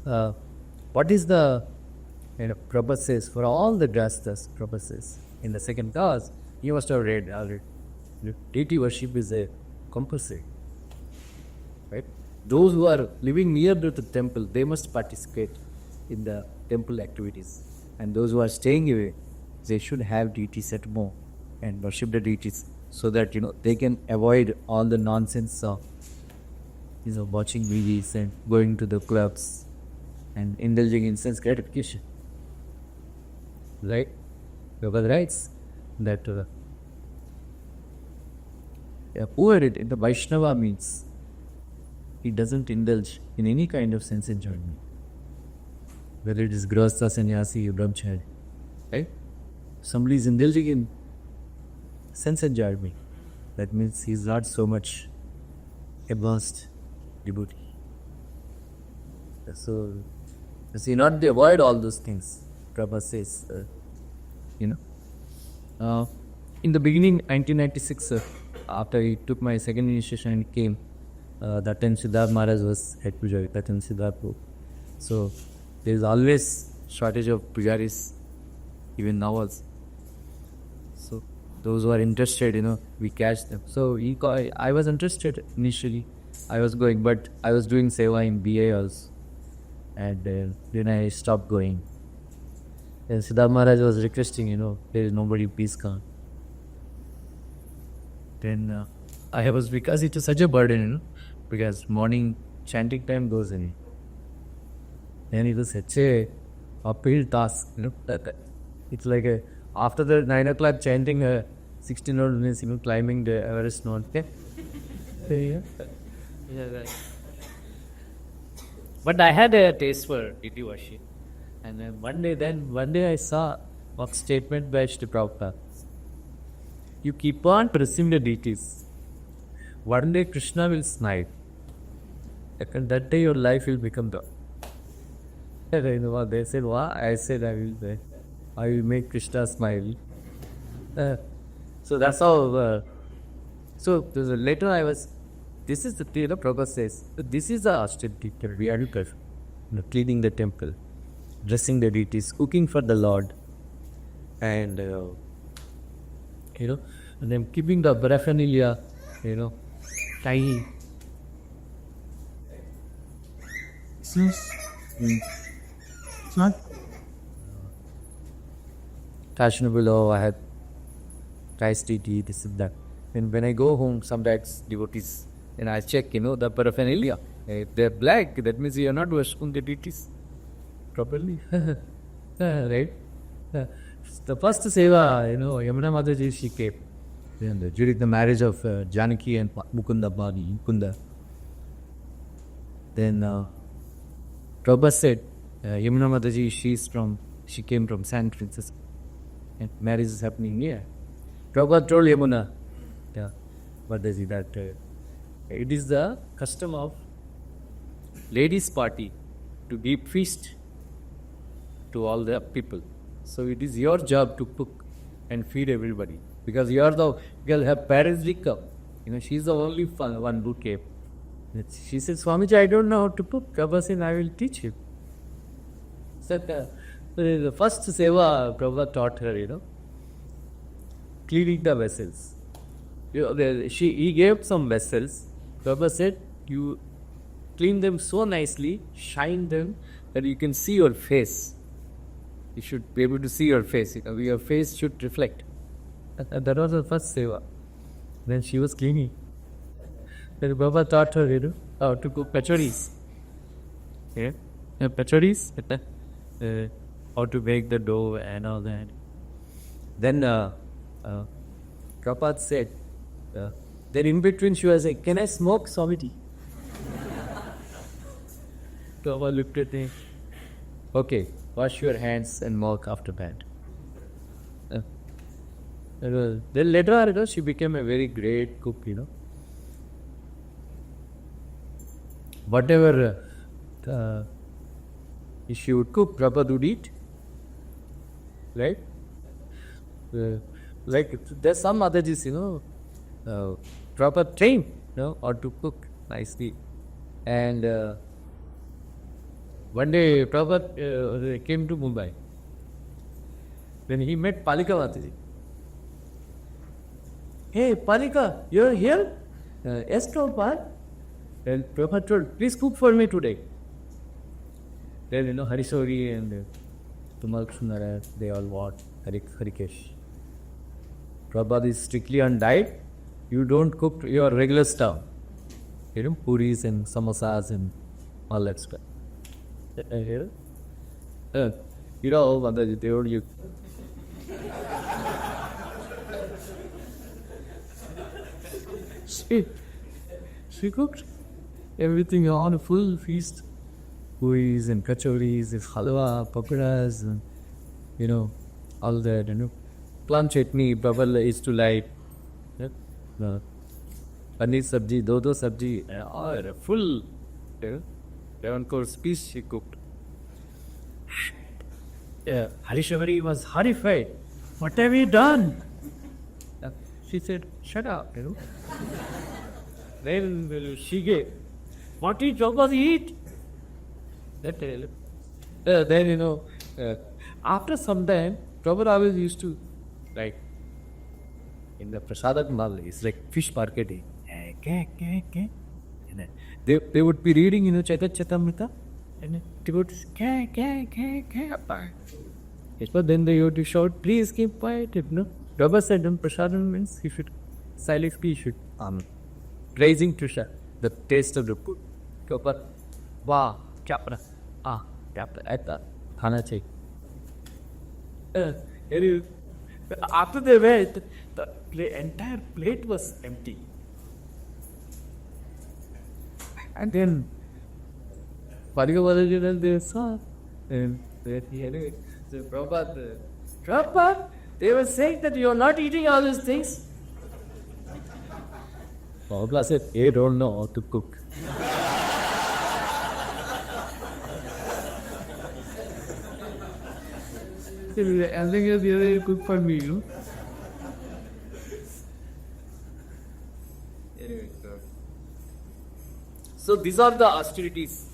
what is the purposes for all the grastas purposes in the second class? You must have read already. Deity worship is a compulsory, right? Those who are living near to the temple, they must participate in the temple activities, and those who are staying away, they should have deities at home and worship the deities, so that they can avoid all the nonsense of watching movies and going to the clubs and indulging in sense gratification. Right? Prabhupada writes that a poor in the Vaishnava means he doesn't indulge in any kind of sense enjoyment, whether it is grahastha, sannyasi, or brahmachari. Right? Somebody is indulging in sense enjoyment. That means he is not so much advanced devotee. So, not to avoid all those things. Prabhupada says, in the beginning, 1996, after I took my second initiation and came, that time Siddharth Maharaj was head Pujari, that time Siddharth. So, there is always shortage of Pujaris, even now also. So, those who are interested, we catch them. So, I was interested initially. I was going, but I was doing seva in BA also. And then I stopped going. And Siddharth Maharaj was requesting, there is nobody, please come. Then because it was such a burden, because morning chanting time goes in. Then it was such a uphill task, It's like after the 9 o'clock chanting, 1600 minutes, climbing the Everest mountain. Yeah, right. But I had a taste for deity worship. And one day I saw one statement by Shri Prabhupada. You keep on pressing the deities. One day Krishna will smile. And that day your life will become the. They said, what? I said, I will make Krishna smile. So that's how. So later I was. This is the Prabhupada says. This is the austerity we are cleaning the temple, dressing the deities, cooking for the Lord, and and then keeping the paraphernalia, tiny. Fashionable. I had rice deity, this and that. And when I go home, sometimes devotees, and I check, the paraphernalia. If they're black, that means you are not worshipping the deities properly. Right? The first seva, Yamuna Mataji, she came during the marriage of Janaki and Mukunda. Then Prabhupada said, Yamuna Mataji, she came from San Francisco. And marriage is happening here. Prabhupada told Yamuna, Mataji, that it is the custom of ladies' party to give feast to all the people. So it is your job to cook and feed everybody. Because you are her parents did come. She's the only one who came. She said, Swamiji, I don't know how to cook. Prabhupada said, I will teach you. So the first seva Prabhupada taught her, cleaning the vessels. He gave some vessels. Prabhupada said, you clean them so nicely, shine them, that you can see your face. You should be able to see your face. Your face should reflect. And that was the first seva. Then she was cleaning. Then Baba taught her, how to cook pacharis. Yeah, pacharis. How to bake the dough and all that. Then Prabhupada said, then in between she was like, can I smoke, Swamiji? Prabhupada looked at me. Okay, wash your hands and mouth after that. Then later on, she became a very great cook, Whatever she would cook, Prabhupada would eat. Right? Like there's some other dishes, Prabhupada trained, how to cook nicely. And One day Prabhupada came to Mumbai. Then he met Palika Mataji. Hey, Palika, you're here? Yes, Prabhupada. Then Prabhupada told, please cook for me today. Then, Harishori and Tumal Krishna, they all what? Harikesh. Prabhupada is strictly on diet. You don't cook your regular stuff. Puris and samosas and all that stuff. Mataji, they told you. She cooked everything on a full feast. Puris and kachoris, halwa, pakoras, and all that, Plum chutney, Prabhupada is to like. Paneer sabji, do sabji, a full 11-course piece she cooked. Harishwari was horrified. What have you done? She said, shut up, Then she gave, what did Prabhupada eat? Then, after some time, Prabhupada always used to, like, in the Prasadak Mall, it's like fish marketing. They would be reading, Chaitachatamrita, and they would but then they would shout, please keep quiet. Prabhupada said, Prasadam means he should silently should praising Tusha, the taste of the food. Wow, chapra, chapra, aita, khana chahi. After they went, the entire plate was empty. And then Parigavalaji, they saw, and they said, Prabhupada, they were saying that you are not eating all these things. Prabhupada said, you don't know how to cook. I think the other cook for me, So these are the austerities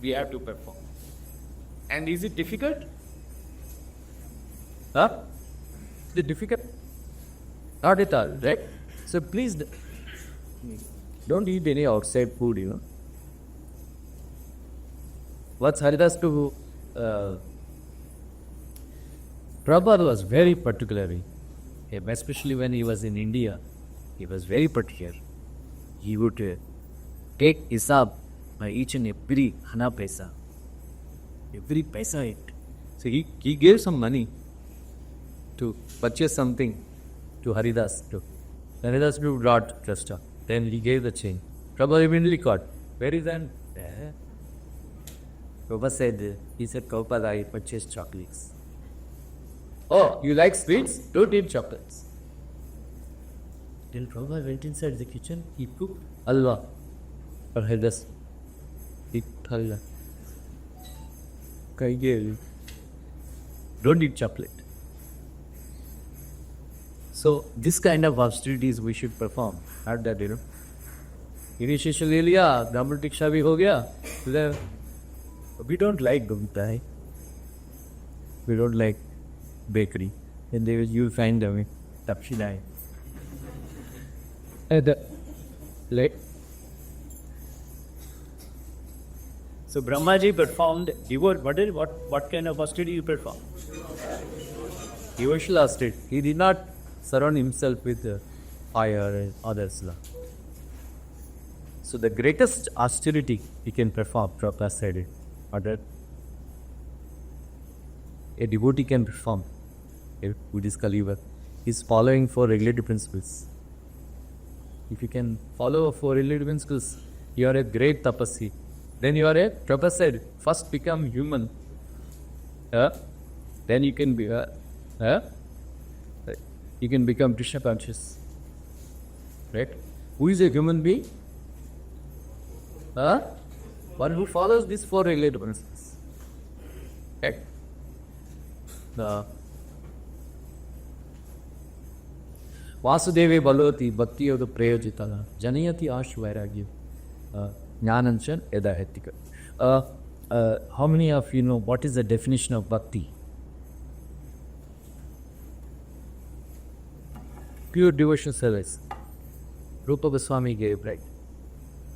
we have to perform. And is it difficult? Is it difficult? Not at all, right? So please don't eat any outside food, What's Haridas to Prabhupada was very particular, especially when he was in India. He was very particular. He would take hisab by each and every hana paisa. Every paisa it. So he gave some money to purchase something to Haridas. Haridas brought just then he gave the change. Prabhupada immediately caught. Where is that? Prabhupada said, Prabhupada, I purchased chocolates. Oh, you like sweets? Don't eat chocolates. Then Prabhupada went inside the kitchen. He cooked halwa for Haridas. Eat halwa. Don't eat chocolate. So this kind of austerities we should perform. Not that, Initiation le liya, Brahman Diksha bhi ho gaya. We don't like Gupta. We don't like bakery. And you'll find them Tapshilai. So Brahmaji performed what kind of austerity you perform? Devotional austerity. He did not surround himself with fire and others. So the greatest austerity he can perform, Prabhupada said it, or that a devotee can perform, a Buddhist Kaliva, is following 4 regulative principles. If you can follow 4 regulative principles, you are a great tapasi. Then you are Prabhupada said, first become human. Then you can be, you can become Krishna conscious. Right? Who is a human being? One who follows these 4 regulative principles. Right? Vasudeve baloti bhakti of the prayojitala janayati ashu vairagya jnananchan edahetika. how many of you know what is the definition of bhakti? Pure devotional service. Rupa Goswami gave, right?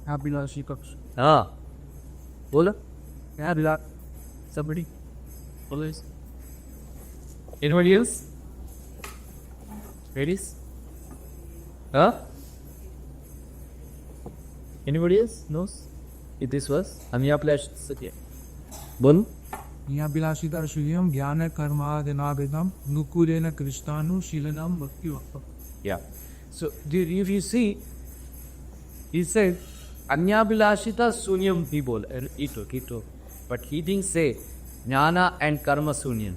Abhilashi Kaksh. Bola? Yeah, somebody. Always. Anybody else? Ladies? Anybody else knows? If this was Anyaplash Satya. Bol? Abhilashi Darshuyam Jnana Karma Dinabhidam Nukulena Krishnanu Shilanam Bhakti Vakta. Yeah. So if you see, he said Anyabhilashita Sunyam he bol. Ito. But he didn't say Jnana and Karma Sunyam.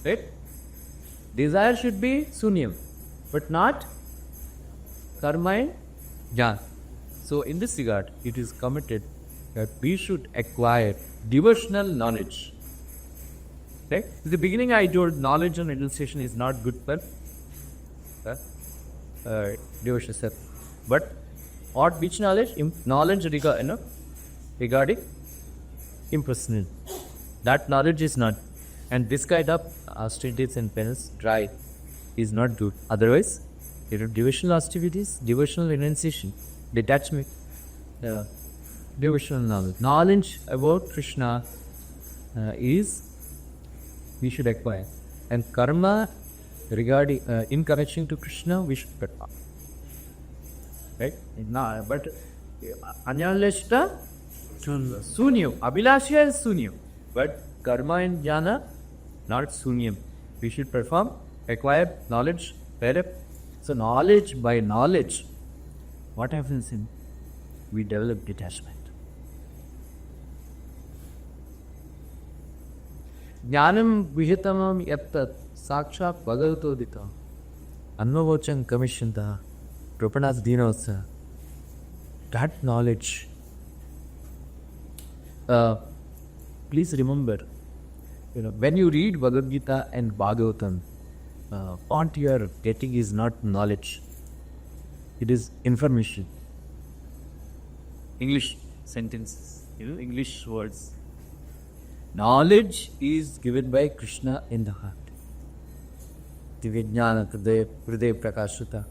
Right? Desire should be Sunyam, but not Karma and Jnana. So in this regard, it is committed that we should acquire devotional knowledge. Right? In the beginning I told knowledge and renunciation is not good for devotional service. But which knowledge? Knowledge regarding impersonal. That knowledge is not. And this kind of austerities and penance dry is not good. Otherwise, devotional austerities, devotional renunciation, detachment, devotional knowledge. Knowledge about Krishna is we should acquire. And karma regarding in connection to Krishna, we should perform. Right? But Anyalashta Sunyam. Abhilashya is Sunyam. But karma and jnana, not Sunyam. We should perform, acquire knowledge. So knowledge by knowledge, what happens in? We develop detachment. Jnanam vihitamam yattat sakshat bhagavatodita anvavochan kamishanta Rupanas Dinosa. That knowledge. Please remember, when you read Bhagavad Gita and Bhagavatam, what you are getting is not knowledge. It is information. English sentences, English words. Knowledge is given by Krishna in the heart. Divyajnana Hriday Prakashita.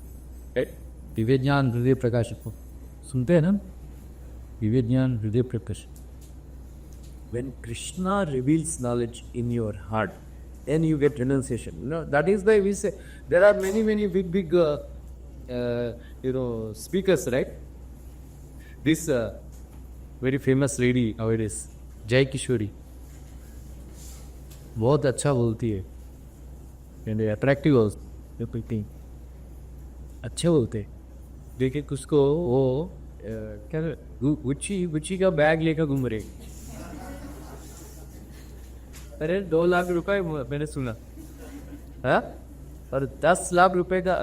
Right? Divyajnana Hriday Prakashita. Sunte hai na? Divyajnana Hriday Prakashita. When Krishna reveals knowledge in your heart, then you get renunciation. That is why we say there are many big speakers, right? This very famous lady nowadays, Jai Kishori, बहुत अच्छा बोलती है and attractive also. अच्छे बोलते हैं. देखिए उसको वो क्या गुच्ची का बैग लेकर घूम रहे. अरे 2 लाख रुपए मैंने सुना है और 10 लाख रुपए का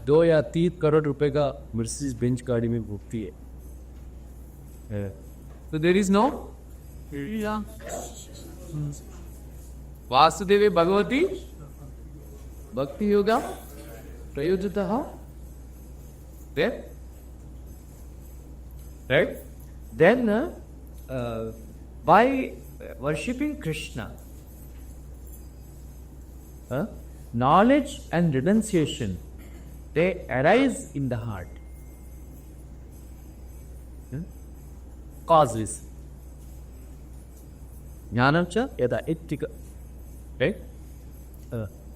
2 या 3 करोड़ रुपए का मर्सिडीज बेंच गाड़ी में घूमती है. तो देयर इज नो वासुदेवे भगवती भक्ति yoga प्रयोजितः. Right? Then by worshipping Krishna, knowledge and renunciation, they arise in the heart. Causes. Jnanamcha yada ittika. Right?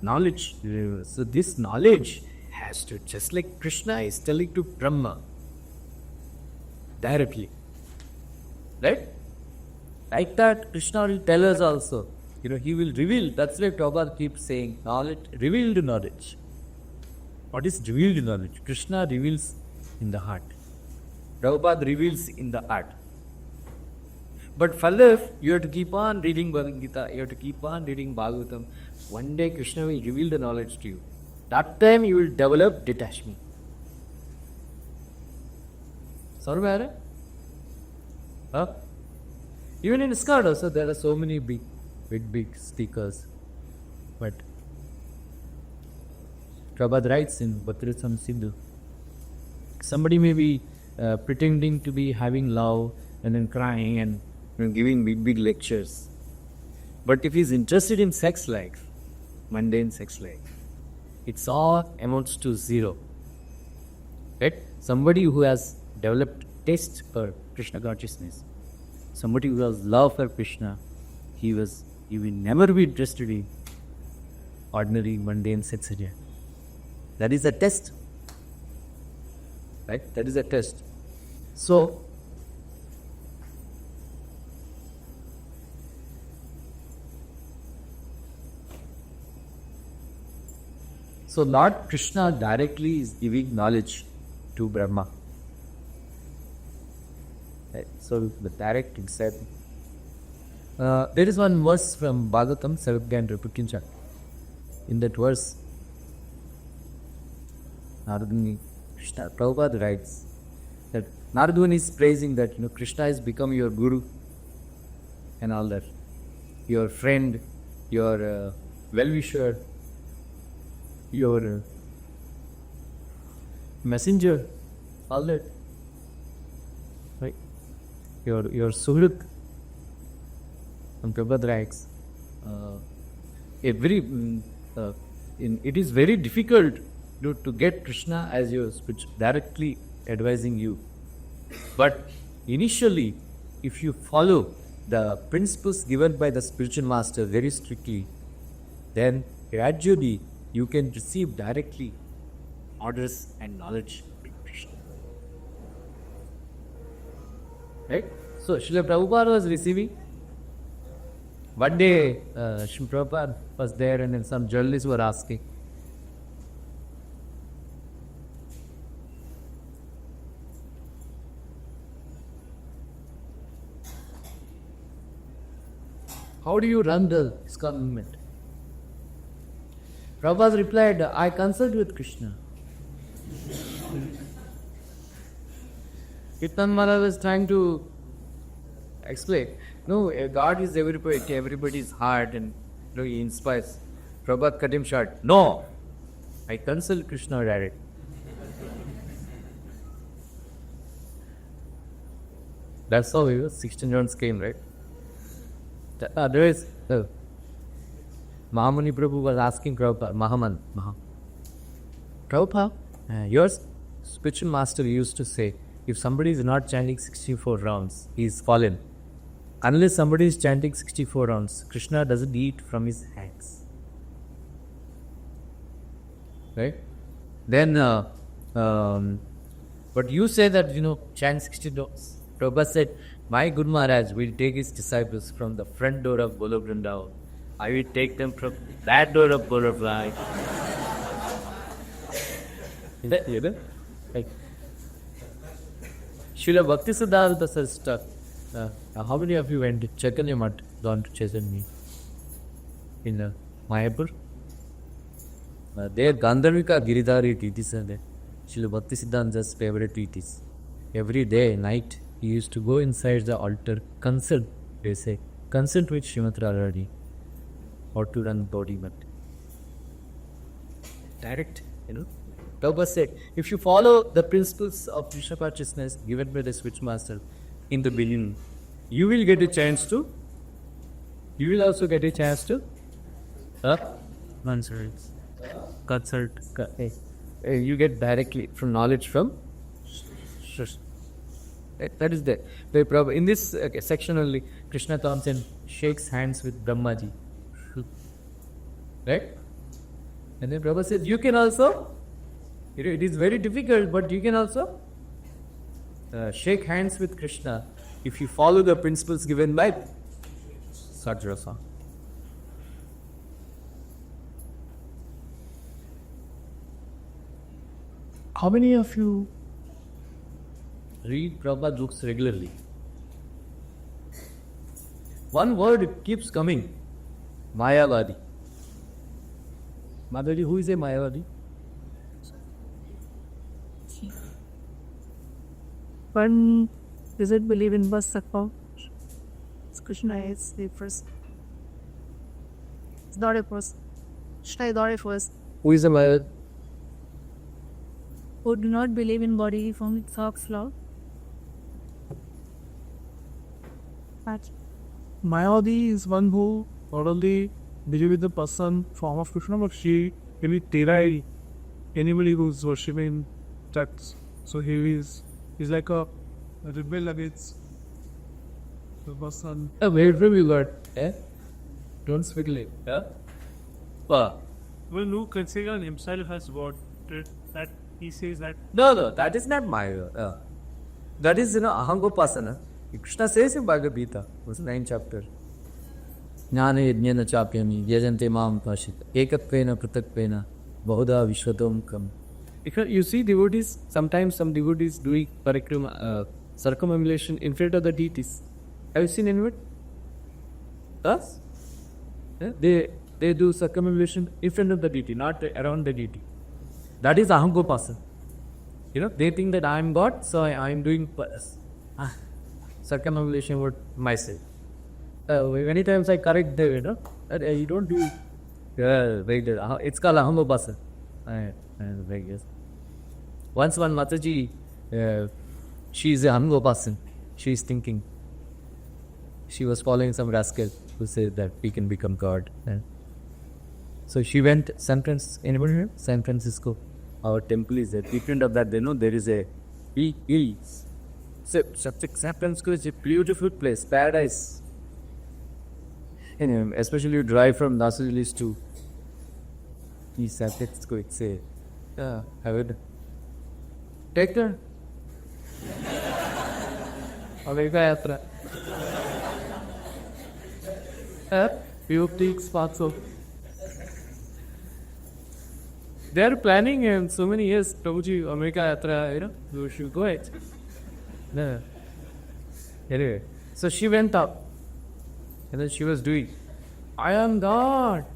Knowledge. So this knowledge has to, just like Krishna is telling to Brahma directly. Right? Like that, Krishna will tell us also. He will reveal. That's why Prabhupada keeps saying, knowledge, revealed knowledge. What is revealed knowledge? Krishna reveals in the heart. Prabhupada reveals in the heart. But further, you have to keep on reading Bhagavad Gita, you have to keep on reading Bhagavatam. One day Krishna will reveal the knowledge to you. That time you will develop detachment. Sarva hai? Even in ISKCON also there are so many big speakers. But Prabhupada writes in Bhattrisam Sindhu, somebody may be pretending to be having love and then crying and giving big lectures. But if he's interested in sex life, mundane sex life, it's all amounts to zero. Right? Somebody who has developed taste for Krishna consciousness, somebody who has love for Krishna, he will never be interested in ordinary mundane sex area. That is a test. Right? That is a test. So Lord Krishna directly is giving knowledge to Brahma. Right? So the direct insight. There is one verse from Bhagavatam, 7th canto, 15th chapter. In that verse, Krishna, Prabhupada writes that Narada is praising that Krishna has become your guru and all that, your friend, your well-wisher, your messenger, all that, right? Your suhrit. And Prabhupada writes, it is very difficult to get Krishna as your speech directly advising you. But initially, if you follow the principles given by the spiritual master very strictly, then gradually you can receive directly orders and knowledge from Krishna. Right? So Srila Prabhupada was receiving. One day, Srila Prabhupada was there, and then some journalists were asking, how do you run the ISKCON movement? Prabhupada replied, I consult with Krishna. Kirtan Maharaj was trying to explain, no, God is everybody's heart, and he inspires. Prabhupada cut him short. No, I consult Krishna direct. That's how 16 rounds came, right? Otherwise, Mahamuni Prabhu was asking Prabhupada, Prabhupada, your spiritual master used to say, if somebody is not chanting 64 rounds, he is fallen. Unless somebody is chanting 64 rounds, Krishna doesn't eat from his hands. Right? Then, but you say that, chant 60 rounds. Prabhupada said, my Guru Maharaj will take his disciples from the front door of Golo Vrindavan. I will take them from that door of Butterfly. Like, Srila Bhakti Siddhanta says, how many of you went to Chaitanya Math, gone to Chaitanya in Mayapur? There Gandharvika Giridhari deities are there. Srila Bhakti Siddhanta's favorite deities. Every day, night, he used to go inside the altar, consult with Srimati Radharani, or to run body mat. Direct, Prabhupada said, if you follow the principles of Krishna consciousness given by the switch master in the beginning, you will get a chance to, you will also get a chance to consult. You get directly from knowledge from that is there. In this section only, Krishna comes and shakes hands with Brahmaji. Right? And then Prabhupada says, you can also, it is very difficult, but you can also shake hands with Krishna if you follow the principles given by Sajrasa. How many of you read Prabhupada books regularly? One word keeps coming, Mayavadi. Madhuri, who is a Mayavadi? One doesn't believe in birth succor. Krishna is the first. It's not a person. Krishna is not a first. Who is a Mayavadi? Who do not believe in body form with thoughts, love, Mayavadi is one who not only believe with the person form of Krishna, but she really terai anybody who's worshipping texts. So he's like a rebel against the person. Where from you got? Eh? Don't speculate. Yeah? Well, no, consider himself as what that he says that. No, that is not Maya. That is, Ahangopasana. Krishna says in Bhagavad Gita, verse 9th chapter. Jnana yajnana chapyami yajante maam pashita ekatvena pratakvena bahuda vishwatom kam. You see devotees, sometimes some devotees doing circumambulation in front of the deities. Have you seen anyone? Us? Yeah? They do circumambulation in front of the deity, not around the deity. That is Ahangopasana. They think that I am God, so I am doing circumambulation with myself. Many times I correct them, you don't do. It's called Ahangopasana. Yes. Once one Mataji, she is a Ahangopasana. She is thinking. She was following some rascal who said that we can become God. So she went San Francisco. Our temple is there. In front of that, there is a hill. So San Francisco is a beautiful place, paradise. Anyway, especially you drive from Los Angeles to East San Francisco, it's a heaven. Take turn. Aveka Yatra. Few peaks, parts of. They are planning in so many years, Prabhuji, America Yatra, you should go ahead. No. Anyway, so she went up. And then she was doing, I am God.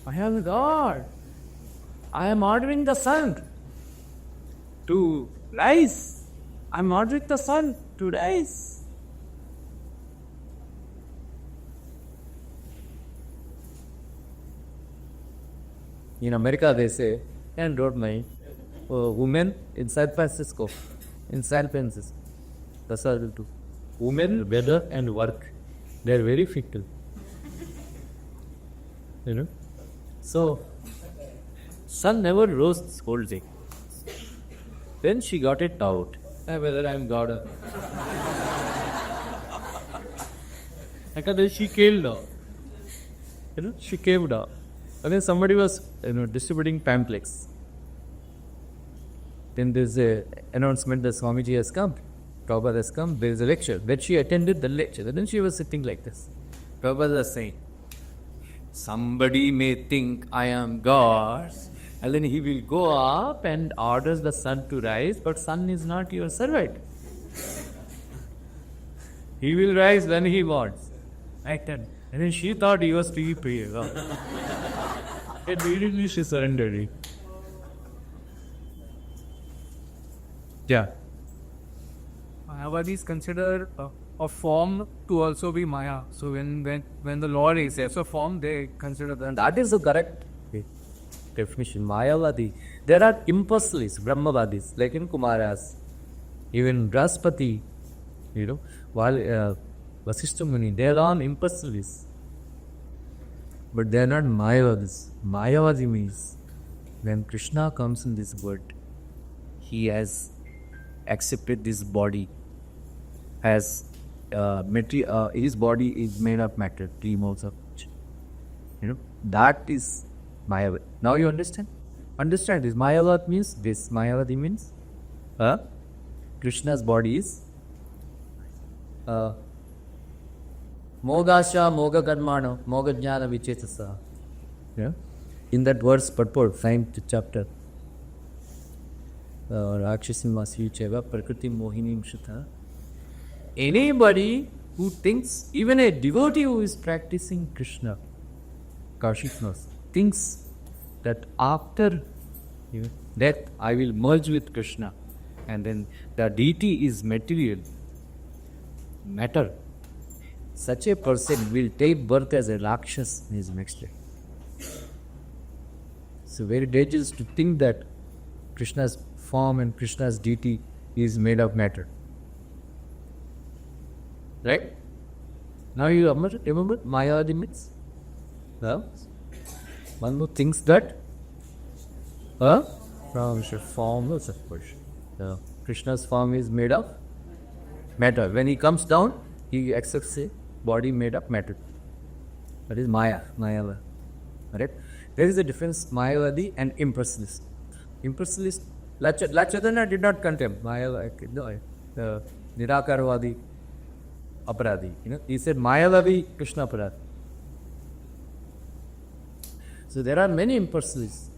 I am God. I am ordering the sun to rise. I am ordering the sun to rise. In America, they say, and don't mind, women in San Francisco, that's all will do. Women, weather and work, they are very fickle. So, sun never rose whole day. Then she got it out, whether I am God or and then she came down. She came down. And then somebody was distributing pamphlets. Then there's an announcement that Swamiji has come. Prabhupada has come. There is a lecture. Then she attended the lecture. And then she was sitting like this. Prabhupada was saying, somebody may think I am God. And then he will go up and orders the sun to rise. But sun is not your servant. He will rise when he wants. Like that. And then she thought he was free prayer. And immediately she surrendered. Yeah. Mayavadi is considered a form to also be Maya. So when the Lord is a form, they consider that. That is the correct definition. Mayavadi. There are impulsives, Brahmavadis, like in Kumaras. Even Braspati, while Vasishta Muni, they are all impulsives. But they are not Mayavadis. Mayavadi means when Krishna comes in this world, he has accepted this body as his body is made of matter, 3 moles of that is Mayavadi. Now you understand? Understand this. Mayavad means this. Mayavadi means Krishna's body is Mogasha Moga Karmano, Moga Jnana Vichetasa. In that verse, purport, 9th chapter. Rakshasim Masicheva, Prakriti Mohinim Shita. Anybody who thinks, even a devotee who is practicing Krishna, Kaushik knows, thinks that after death I will merge with Krishna, and then the deity is material, matter. Such a person will take birth as a Rakshas in his next life. It's very dangerous to think that Krishna's form and Krishna's deity is made of matter. Right? Now you remember Mayavadi myths? One who thinks that from form of Krishna's form is made of matter. When he comes down, he accepts a body made of matter. That is Mayava. Right? There is a difference, Mayavadi and impersonalist. Impersonalist, Lachadana did not condemn Mayavadi, Nirakarvadi, Aparadi. He said Mayavadi, Krishna Aparadi. So there are many impersonalists,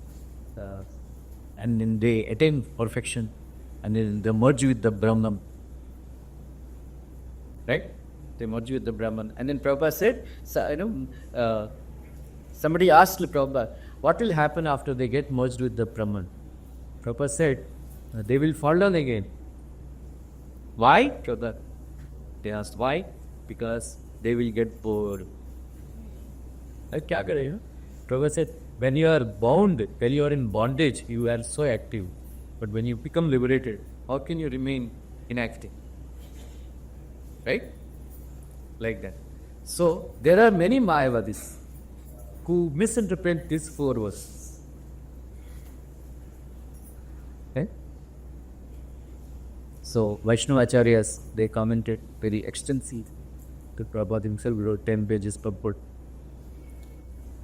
and then they attain perfection, and then they merge with the Brahman. Right? They merge with the Brahman. And then Prabhupada said, somebody asked Prabhupada, what will happen after they get merged with the Brahman? Prabhupada said, they will fall down again. Why? Prabhupada. They asked, why? Because they will get bored. Prabhupada said, when you are bound, when you are in bondage, you are so active. But when you become liberated, how can you remain inactive? Right? Like that. So, there are many Mayavadis who misinterpret these 4 verses. Okay? So, Vaishnavacharyas, they commented very extensive. The Prabhupada himself wrote 10 pages purport.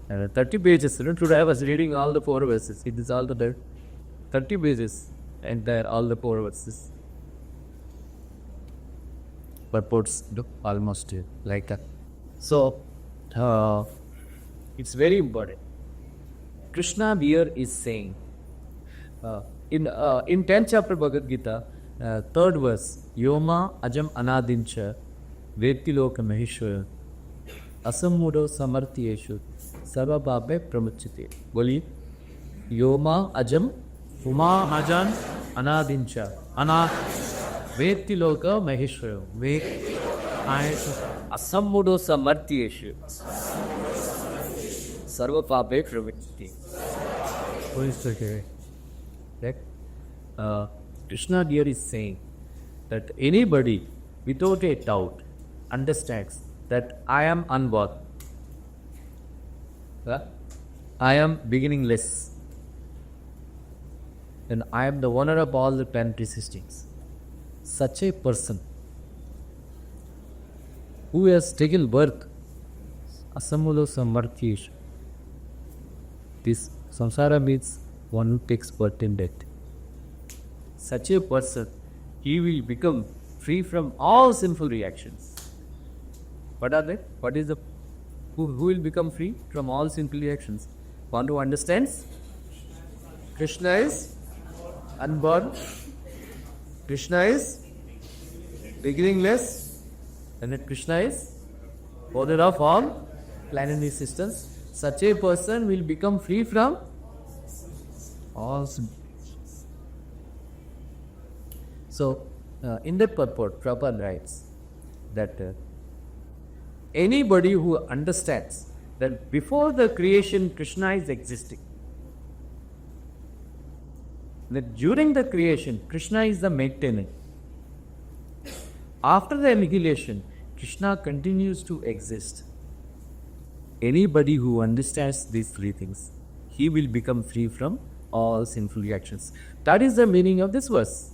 And 30 pages. Today I was reading all the 4 verses. It is all the 30 pages. And there are all the 4 verses. Purports look almost like that. So, it's very important. Krishna here is saying, in 10th chapter Bhagavad Gita, 3rd verse, Yoma ajam anadincha vetiloka maheshwara asamudo samartyeshu sarvabhabe pramuchite. Boli, Yoma ajam Uma ajan anadincha vetiloka maheshwara asamudo samartyeshu sarvabhabe pramuchite. What is that? Krishna here is saying that anybody without a doubt understands that I am unborn. I am beginningless. And I am the owner of all the planetary systems. Such a person who has taken birth, asamulo samartyeshu. This samsara means one who takes birth in death. Such a person, he will become free from all sinful reactions. What are they? What is the who will become free from all sinful reactions? One who understands Krishna is unborn, Krishna is beginningless, and that Krishna is owner of all planetary systems. Such a person will become free from all sinful. So, in that purport, Prabhupada writes that anybody who understands that before the creation Krishna is existing, that during the creation Krishna is the maintainer, after the annihilation Krishna continues to exist. Anybody who understands these 3 things, he will become free from all sinful reactions. That is the meaning of this verse.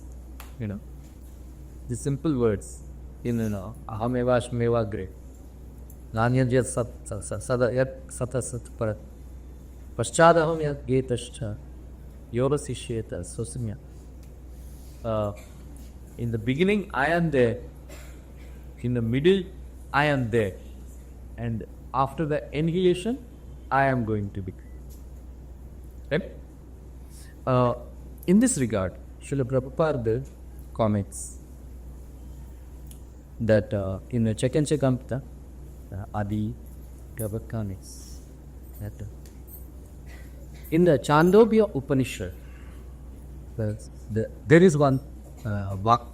The simple words in ahameva shmeva gre nanyad yat sada yat sata sat parat paschadaham yat getascha yorasishyeta sosimya. In the beginning I am there, in the middle I am there, and after the annihilation I am going to be. Right? In this regard, Srila Prabhupada comments that in the Chekanchakamta, Adi Gavakanis, that in the Chandogya Upanishad, there is one vak,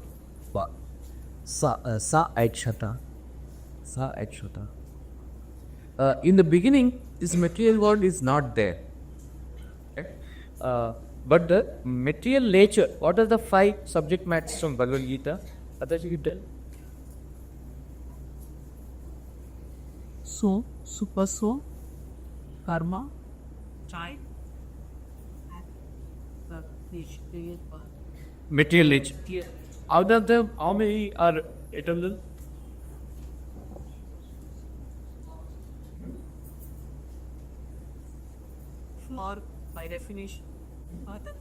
sa aikshata. In the beginning, this material world is not there. Okay? But the material nature, what are the 5 subject matters from Bhagavad Gita? Atash, you tell. So, super so, karma, child, and the Material nature. Out of them, how many are eternal? or by definition, other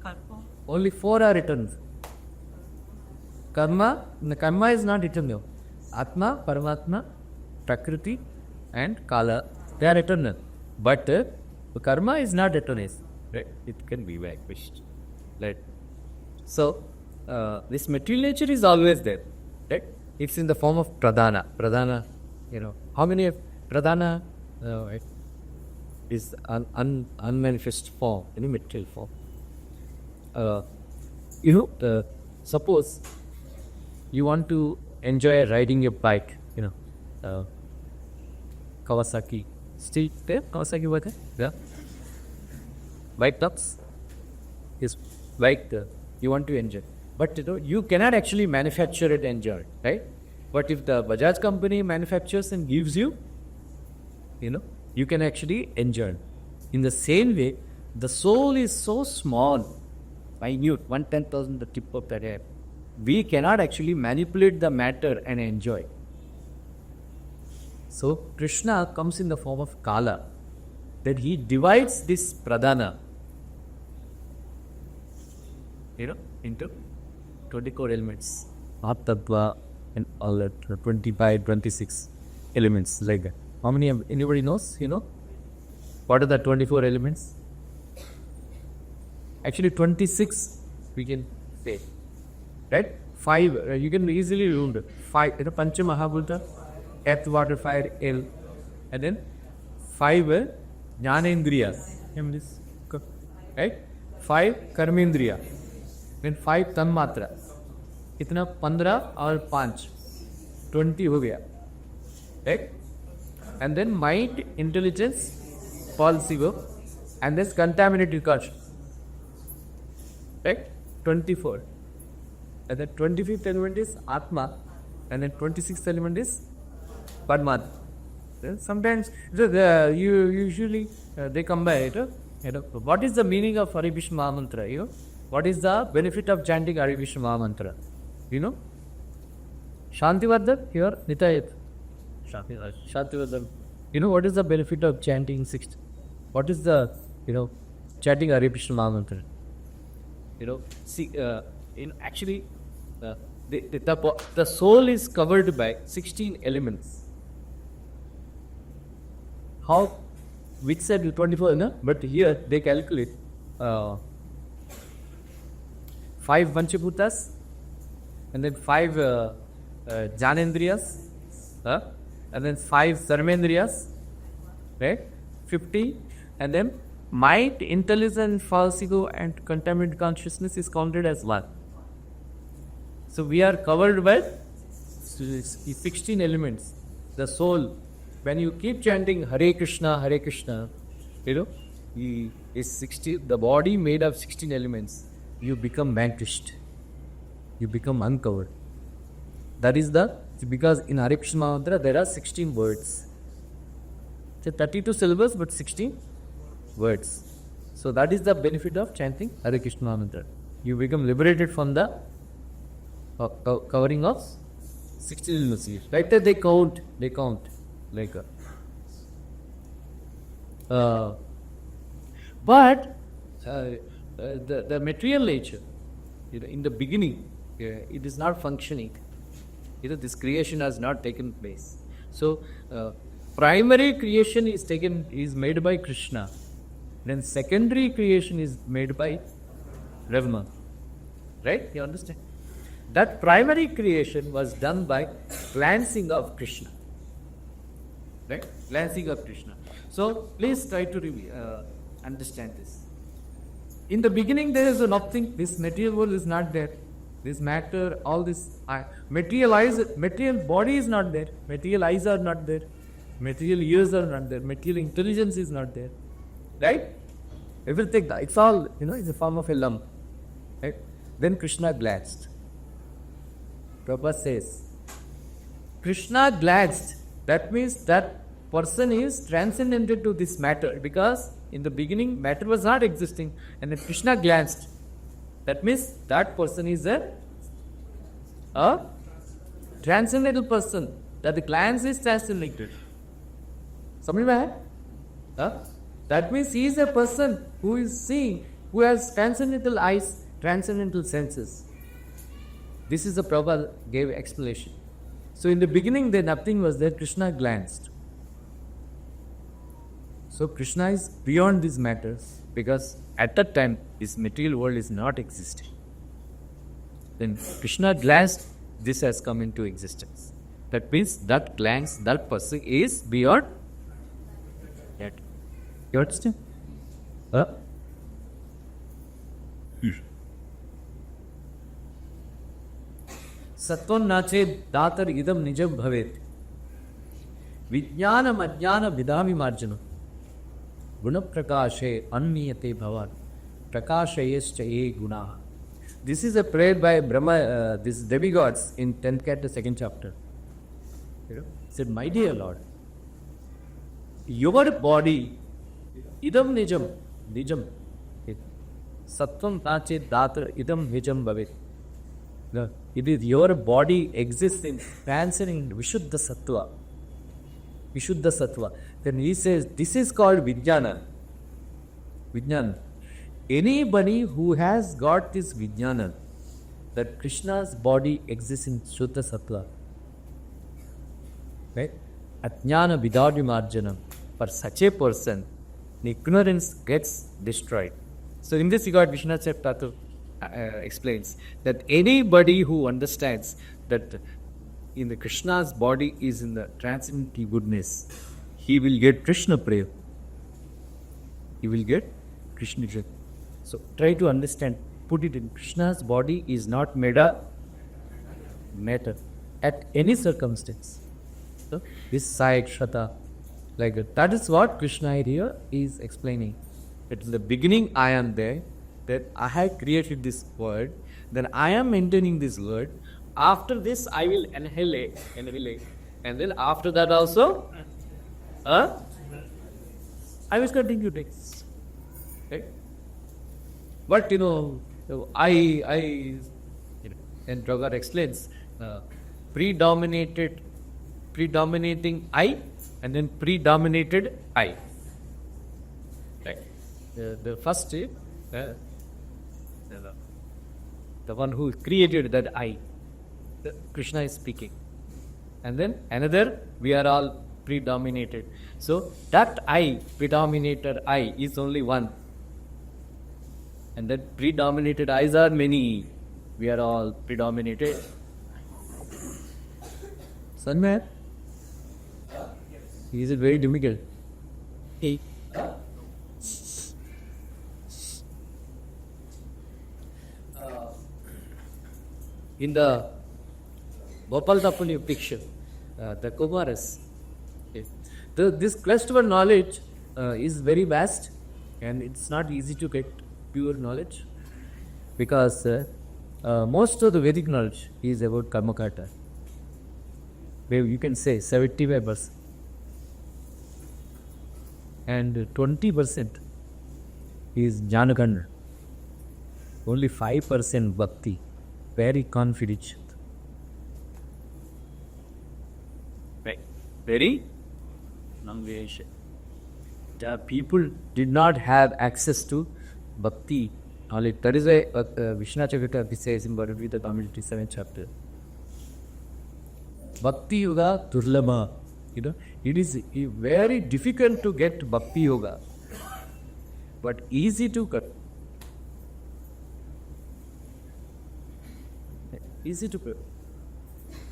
karma. Only 4 are eternal. Karma is not eternal. Atma, Paramatma, Prakriti, and Kala, they are eternal. But karma is not eternal. Right? It can be vanquished. Right? So, this material nature is always there. Right? It's in the form of pradhana. Pradhana, how many of pradhana is unmanifest form, any material form. Suppose you want to enjoy riding a bike, Kawasaki. Still there? Kawasaki was there? Yeah. Bike tops is bike you want to enjoy. But you cannot actually manufacture it and enjoy it, right? But if the Bajaj company manufactures and gives you, you can actually enjoy it. In the same way, the soul is so small, minute, 1/10,000 the tip of the hair. We cannot actually manipulate the matter and enjoy. So Krishna comes in the form of Kala, that he divides this pradhana, into 24 elements, not tattva and all that 25, 26 elements like that. How many? Anybody knows? What are the 24 elements? Actually, 26 we can say. Right? 5, you can easily rule 5, Pancha Mahabhuta, earth, water, fire, air, and then 5 Jnanendriyas. Right? 5 Karmendriya, then 5 Tanmatra. Itna 15 और 5 20 हो गया. Right? And then mind, intelligence, false ego, and this contaminated conscious. Right? 24. And the 25th element is Atma, and then 26th element is Padma. Sometimes usually they combine it. What is the meaning of Hare Krishna Mahamantra? What is the benefit of chanting Hare Krishna Mahamantra? Shantivardhan here, Nitayat. Shantivardhan. What is the benefit of chanting 6? What is the chanting Hare Krishna Mahamantra? Actually, the soul is covered by 16 elements. How? Which said 24, but here they calculate 5 Vanchaputas, and then 5 Jnanendriyas, and then 5 Sarmendriyas, right? 50, and then mind, intelligence, false ego, and contaminated consciousness is counted as 1. So we are covered by 16 elements. The soul, when you keep chanting Hare Krishna, is 16. The body made of 16 elements. You become vanquished. You become uncovered. That is because in Hare Krishna Mahamantra there are 16 words. So 32 syllables but 16 words. So that is the benefit of chanting Hare Krishna Mahamantra. You become liberated from the covering of 16 elements. Right there they count like but the material nature, in the beginning, it is not functioning. This creation has not taken place. So primary creation is made by Krishna. Then secondary creation is made by Rama. Right? You understand? That primary creation was done by cleansing of Krishna. Right? Cleansing of Krishna. So please try to understand this. In the beginning there is nothing. This material world is not there. This matter, all this material body is not there. Material eyes are not there. Material ears are not there. Material intelligence is not there. Right? Everything, it's all, it's a form of a lump. Right? Then Krishna glanced. Prabhupada says, Krishna glanced. That means that person is transcendented to this matter, because in the beginning matter was not existing, and then Krishna glanced. That means that person is a transcendental person. That the glance is transcendental. Samajh mein hai? That means he is a person who is seeing, who has transcendental eyes, transcendental senses. This is the Prabhupada gave explanation. So in the beginning there nothing was there, Krishna glanced. So Krishna is beyond these matters, because at that time this material world is not existing. Then Krishna glanced, this has come into existence. That means that glance, that person is beyond that. You understand? Sattvam nache datar idam nijam bhavet. Vijnanam ajnana vidami marjana. Guna prakashe anniyate bhavan. Prakashayescha ye gunaha. This is a prayer by Brahma, these demigods in 10th canto, 2nd chapter. He said, my dear Lord, your body, idam nijam, sattvam nache datar idam nijam bhavet. It is your body exists in transcending Vishuddha Sattva. Then he says, this is called Vijnana. Anybody who has got this Vijnana, that Krishna's body exists in Shuddha Sattva, right? Ajnana Vidadvimarjanam. For such a person, the ignorance gets destroyed. So in this regard, Vishwanath Chattopadhyay explains that anybody who understands that in the Krishna's body is in the transcendental goodness, he will get Krishna prayer. He will get Krishna prayer. So try to understand, put it in, Krishna's body is not made of matter at any circumstance. So this Sai Kshata, like that is what Krishna here is explaining. That in the beginning I am there, that I have created this world, then I am maintaining this world. After this I will annihilate, and then after that also I will continue to exist. Right? But and Prabhupada explains predominating I, and then predominated I. Right? The first the one who created that I, Krishna is speaking. And then another, we are all predominated. So that I, predominated I, is only one. And that predominated eyes are many. We are all predominated. Sanmay? Is it very difficult? Hey. In the Gopalapalli picture, the Kumaras, this quest for knowledge is very vast, and it's not easy to get pure knowledge, because most of the Vedic knowledge is about Karmakata. You can say 75%, and 20% is Jnanakanda, only 5% Bhakti. Very confidential. Right. Very non-variation. The people did not have access to Bhakti knowledge. That is why Vishwanath Chattopadhyay says in Bhagavatam, Commentary 7th chapter, Bhakti Yoga Durlama. It is very difficult to get Bhakti Yoga, but easy to cut. Easy to pay.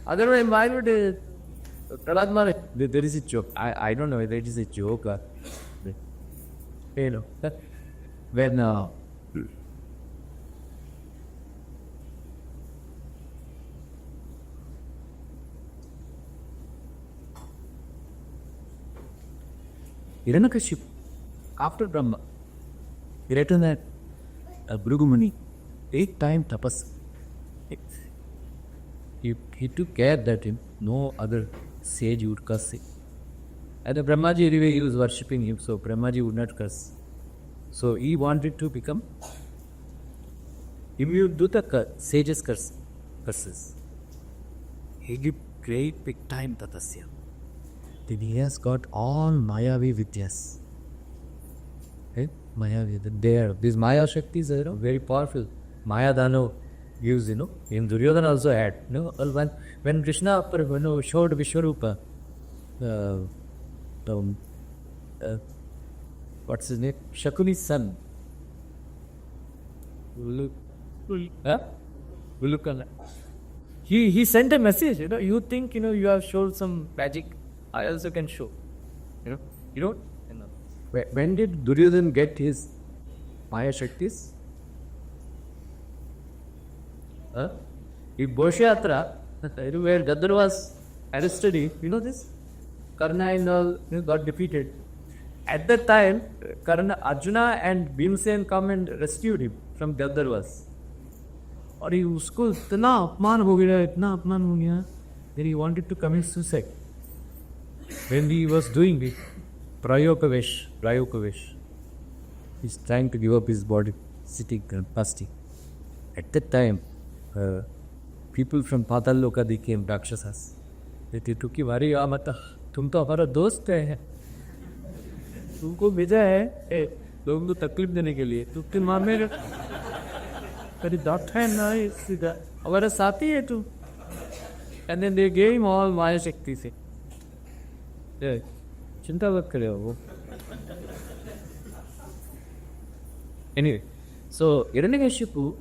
Otherwise, why would Prahlad Maharaj? There is a joke. I don't know whether it is a joke or when Hiranyakashipu, after Brahma, he written that Bhrugumuni, 8 times tapas. He took care that no other sage would curse him. And the Brahmaji anyway, he was worshipping him, so Brahmaji would not curse. So he wanted to become immune to the sages' curses. He gave great big time tatasya. Then he has got all Mayavi Vidyas. Right? Mayavi, these Maya Shaktis are very powerful. Maya Dano gives, in Duryodhana also had. When Krishna showed Vishwarupa, what's his name? Shakuni's son. He sent a message, you think, you have shown some magic, I also can show. You don't? When did Duryodhana get his Maya Shaktis? In Boshayatra, where Gadar was arrested, you know this? Karna and all got defeated. At that time, Arjuna and Bhimsen come and rescued him from Gaddarvas. और ये उसको इतना अपमान हो गया, then he wanted to commit suicide. When he was doing it, Prayokavesh, he's trying to give up his body, sitting and fasting. At that time, people from Patal Loka became Rakshasas. They took him, तुम तो हमारा दोस्त है, तुमको भेजा है लोगों को तकलीफ देने के लिए, तू फिर मार मेरे कभी डॉट है ना सीधा हमारा साथी है तू. And then they gave him all Maya Shakti से. चिंता मत करे वो. Anyway, so Hiranyakashipu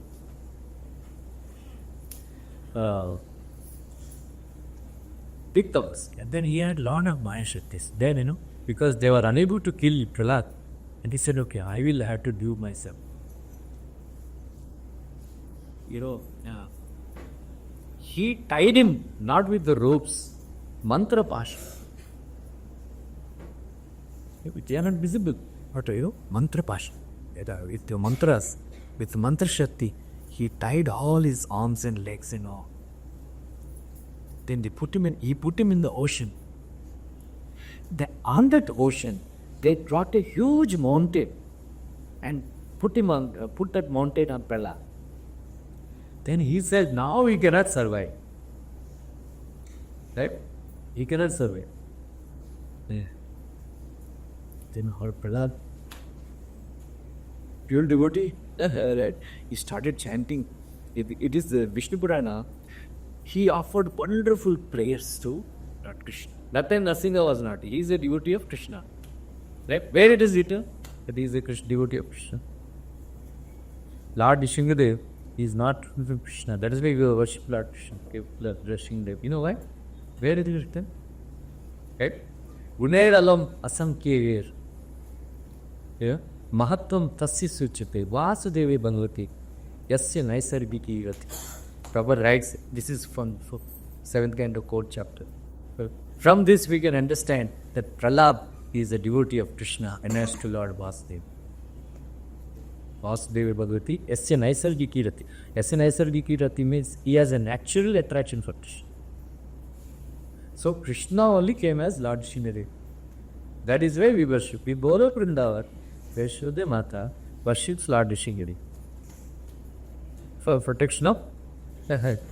big tapas, and then he had lot of Maya Shaktis. Then because they were unable to kill Prahlad, and he said, okay, I will have to do myself. He tied him not with the ropes, mantra pasha. They are not visible. What mantra pasha. With the mantras, with mantra shakti, he tied all his arms and legs and all. Then he put him in the ocean. On that ocean, they brought a huge mountain and put that mountain on Prahlad. Then he said, now he cannot survive. Right? He cannot survive. Yeah. Then Prahlad, pure devotee, right? He started chanting. It is the Vishnu Purana. He offered wonderful prayers to Lord Krishna. That time Narasimha was not. He is a devotee of Krishna. Right? Where it is written that he is a devotee of Krishna. Lord Nrsimhadev is not from Krishna. That is why we worship Lord Krishna. Lord Nrsimhadev. You know why? Where it is written? Right? Gunair alam asamkevir. Yeah? Mahatvam tasya suchate. Vasudeve bhagavati. Yasya naisargiki gati. Prabhupada writes, this is from 7th kind of quote chapter. From this we can understand that Prahlad is a devotee of Krishna and as to Lord Vasudeva. Vasudeva Bhagavati, Yasya Naisargiki Rati. Yasya Naisargiki Rati means he has a natural attraction for Krishna. So Krishna only came as Lord Nrsimhadev. That is why we worship. We borrow Vrindavan, where Shuddha Mata worships Lord Nrsimhadev. For protection of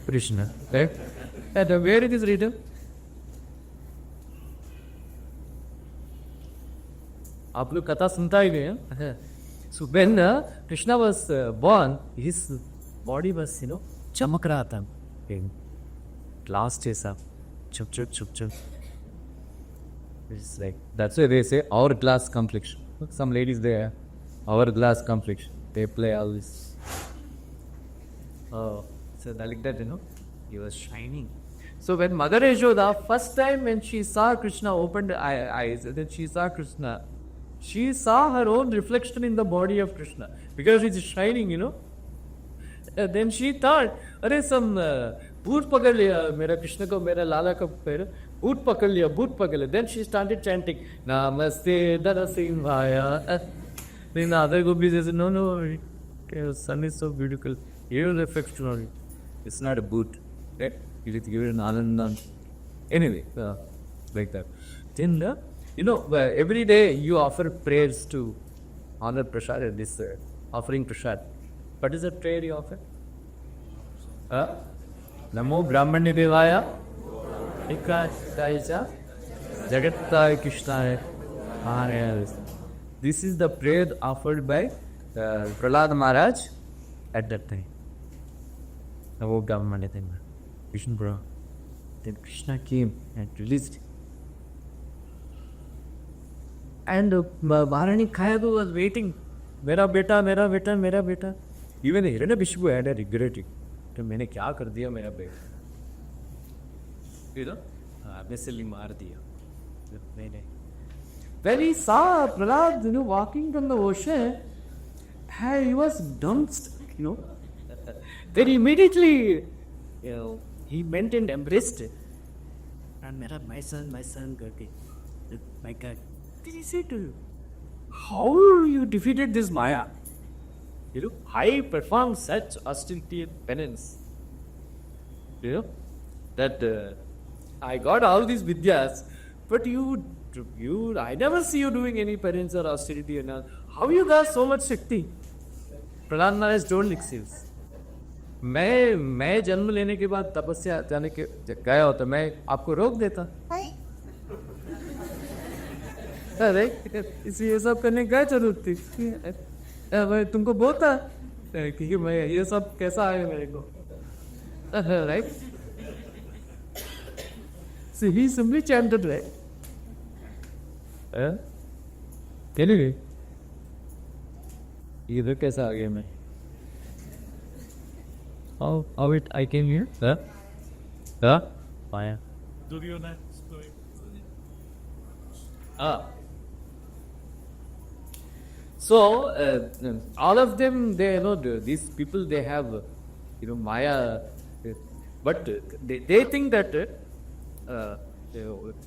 Krishna. Right? And where it is written? आप लोग कथा सुनता ही गए. So when Krishna was born, his body was चमक रहा था. Glass जैसा, chup. It's like that's why they say hourglass complexion. Some ladies there, hourglass complexion. They play all this. So like that, he was shining. So when Mother Yashoda, first time when she saw Krishna opened her eyes, then she saw Krishna. She saw her own reflection in the body of Krishna because it's shining, Then she thought, "Arey some bhoot pakad liya, mera Krishna ko, mera Lala ko, bhoot pakad liya." Then she started chanting, "Namaste Narasimhaya." Then the other gopis said, "No, the sun is so beautiful. Here is reflection on it. It's not a boot, right? You have to give it an anand." Anyway, like that. Then every day you offer prayers to honor prasad, this offering prasad. What is the prayer you offer? Namo Brahmani Devaya Ekataija Jagattai Krishnaya Hare. This is the prayer offered by Prahlad Maharaj at that time. Namo Brahmani Devaya Vishnu Brahma. Then Krishna came and released. And Maharani Kayadu was waiting. Mera beta, mera beta, mera beta. Even Hiranyakashipu had a regretting. तो मैंने क्या कर दिया मेरा बेटा basically मार दिया मैंने. When he saw Prahlad walking from the ocean, he was dumbstruck, then immediately he went and embraced it. And my son करके, my God, did he say to you, how you defeated this Maya? I performed such austerity and penance. That I got all these vidyas, but I never see you doing any penance or austerity and all. How you got so much Shakti? Prahlad Maharaj told excuse. मैं जन्म लेने के बाद तपस्या जाने के गया होता मैं आपको रोक देता. अरे इसी ये सब करने क्या जरूरत थी? भाई तुमको बोलता क्योंकि मैं ये सब कैसा आया मेरे को, right? So he simply chanted, right? Anyway, इधर कैसा आ गया मैं? How I came here? Fire. So all of them, they these people, they have Maya, but they think that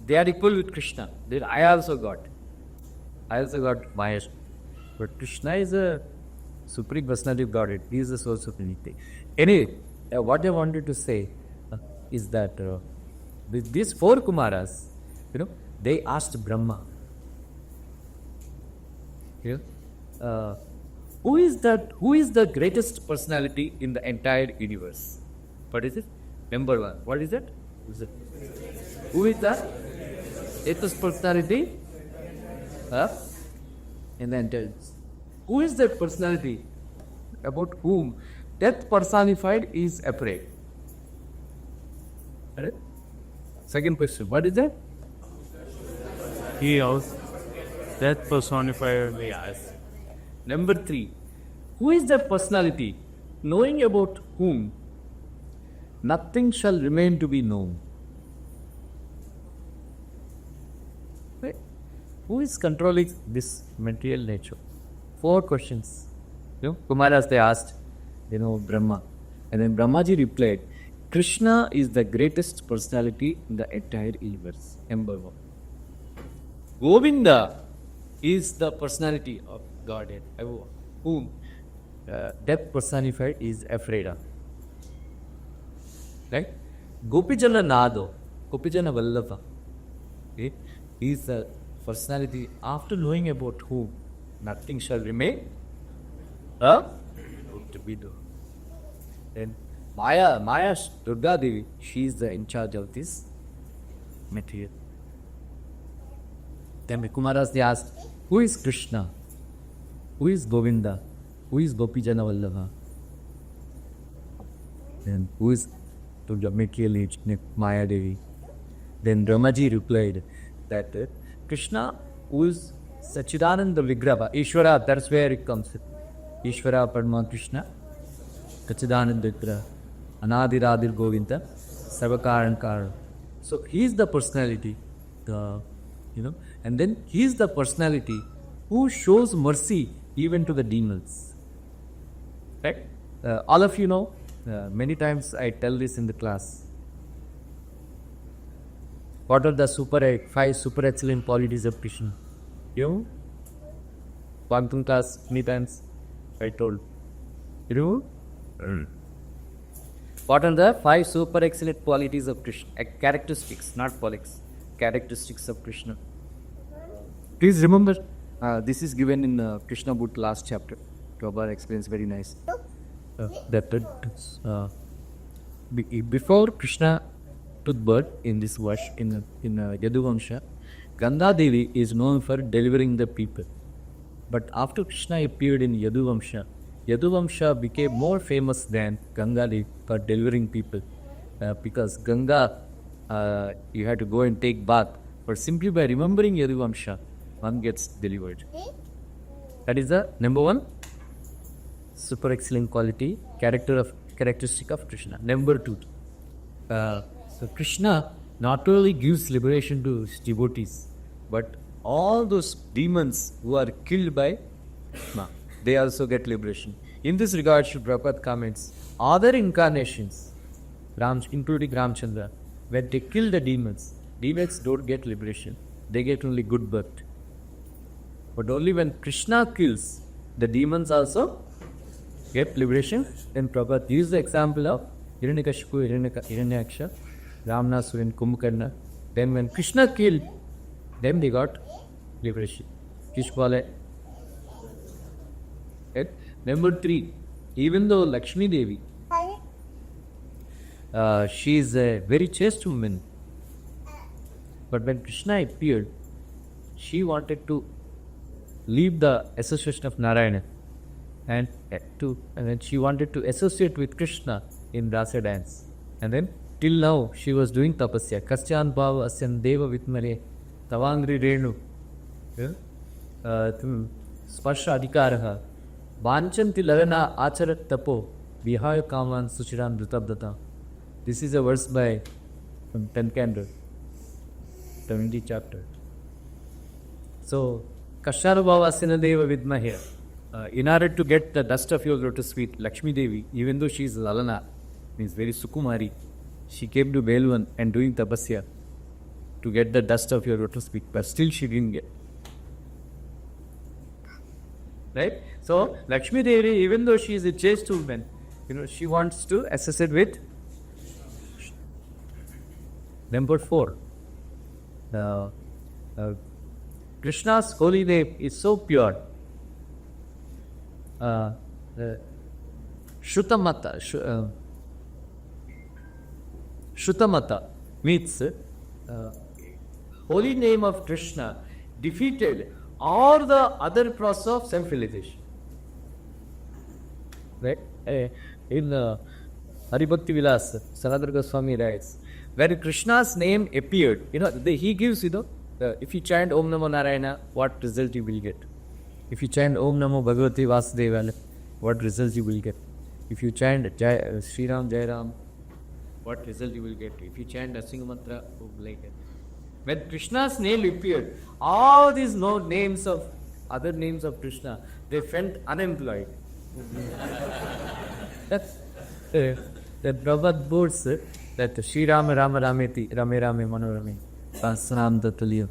they are equal with Krishna. I also got Maya, but Krishna is a supreme personality of Godhead. He is the source of anything. Anyway, what I wanted to say is that with these four Kumaras, they asked Brahma, who is the greatest personality in the entire universe? What is it? Number one. What is it? Who is the greatest personality in the entire universe? Who is that personality about whom death personified is afraid? Right? Second question. What is that? He also death personified. Yes. Number three. Who is that personality knowing about whom nothing shall remain to be known? Right? Who is controlling this material nature? Four questions. Kumaras, they asked, Brahma. And then Brahmaji replied, Krishna is the greatest personality in the entire universe. Number one. Govinda is the personality of Godhead, whom death personified is afraid of. Right? Gopijana Nado, Gopijana Vallabha, is the personality after knowing about whom nothing shall remain to be done. Then Maya Durga Devi, she is in charge of this material. Then the Kumaras, they asked, who is Krishna? Who is Govinda? Who is Gopijana Vallabha? Then who is Durga material Maya Devi? Then Ramaji replied that Krishna, who is Sachidananda Vigraha, Ishvara, that's where it comes. Ishvara Padma Krishna, Sachidananda Vigraha, Anadiradir Govinda, Sarvakarankara. So he is the personality, and then he is the personality who shows mercy even to the demons. Right? All of you know, many times I tell this in the class. What are the 5 super excellent qualities of Krishna? Quantum class, many times I told. What are the 5 super excellent qualities of Krishna? Characteristics, not politics. Characteristics of Krishna. Please remember, this is given in Krishna Book last chapter. Prabhupada explains very nice. Before Krishna took birth in this verse in Yadu Vamsha, Ganga Devi is known for delivering the people. But after Krishna appeared in Yadu Vamsha became more famous than Ganga Devi for delivering people. Because Ganga, you had to go and take bath. But simply by remembering Yadu Vamsha, one gets delivered. That is the number one super excellent quality, characteristic of Krishna. Number two, so Krishna not only gives liberation to his devotees, but all those demons who are killed by Krishna, they also get liberation. In this regard, Sri Prabhupada comments, other incarnations, including Ramchandra, when they kill the demons don't get liberation. They get only good birth. But only when Krishna kills, the demons also get liberation. Then Prabhupada used the example of Hiranyakashipu, Hiranyaksha, Ramanasuran, Kumbhakarna. Then when Krishna killed, then they got liberation. Kishpala. Right? Number 3, even though Lakshmi Devi, she is a very chaste woman, but when Krishna appeared, she wanted to leave the association of Narayana and then she wanted to associate with Krishna in Rasa dance. And then till now she was doing tapasya. Kasyan bhava asyan deva vitmare tavangri renu sparsha adhikaraha vanchanti lavana acharat tapo vihaya kaman suchiran dhrutabdata. This is a verse by from 10th canto, 70th chapter. So, Kashyana bhava asya deva vidmahe. In order to get the dust of your lotus feet, Lakshmi Devi, even though she is Lalana, means very Sukumari, she came to Belvan and doing tapasya to get the dust of your lotus feet, but still she didn't get. Right? So, Lakshmi Devi, even though she is a chaste woman, she wants to associate with. Number 4, Krishna's holy name is so pure. Shrutamata means holy name of Krishna defeated all the other process of self-realization. Right? In Haribhakti Vilas, Sanatana Goswami writes, when Krishna's name appeared, he gives, if you chant Om Namo Narayana, what result you will get. If you chant Om Namo Bhagavate Vasudevaya, what results you will get. If you chant Sri Ram Jai Ram, what result you will get. If you chant Asingha Mantra, like it. When Krishna's name appeared, all these other names of Krishna, they felt unemployed. That Prabhupada boards that Sri Rama Rama Rameti Rame Rame Manorame Pasanam Tataliya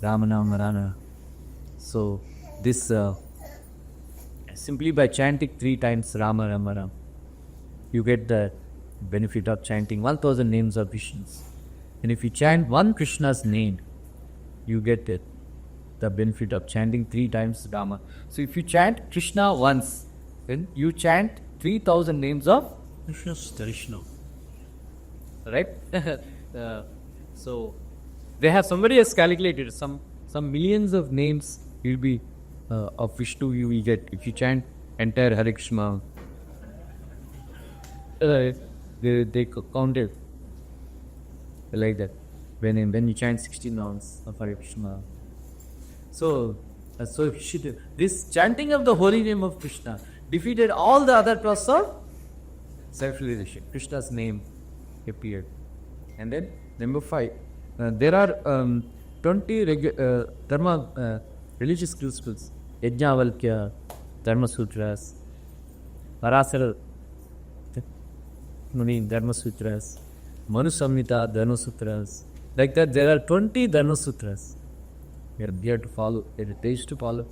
Ramanam Marana. So this simply by chanting 3 times Rama Rama Ram, you get the benefit of chanting 1000 names of Vishnu's. And if you chant one Krishna's name, you get the benefit of chanting 3 times Rama. So if you chant Krishna once, then you chant 3000 names of Krishna. Right? So somebody has calculated some millions of names will be of Vishnu you will get if you chant entire Hare Krishna. They counted like that when you chant 16 rounds of Hare Krishna. So this chanting of the holy name of Krishna defeated all the other process of self-realization. Krishna's name appeared. And then number 5, there are 20 dharma religious principles: Yajnavalkya, Dharma Sutras, Parasara Muni Dharma Sutras, Manu Samhita Dharma Sutras. Like that, there are 20 Dharma Sutras. We are there to follow. There is to follow.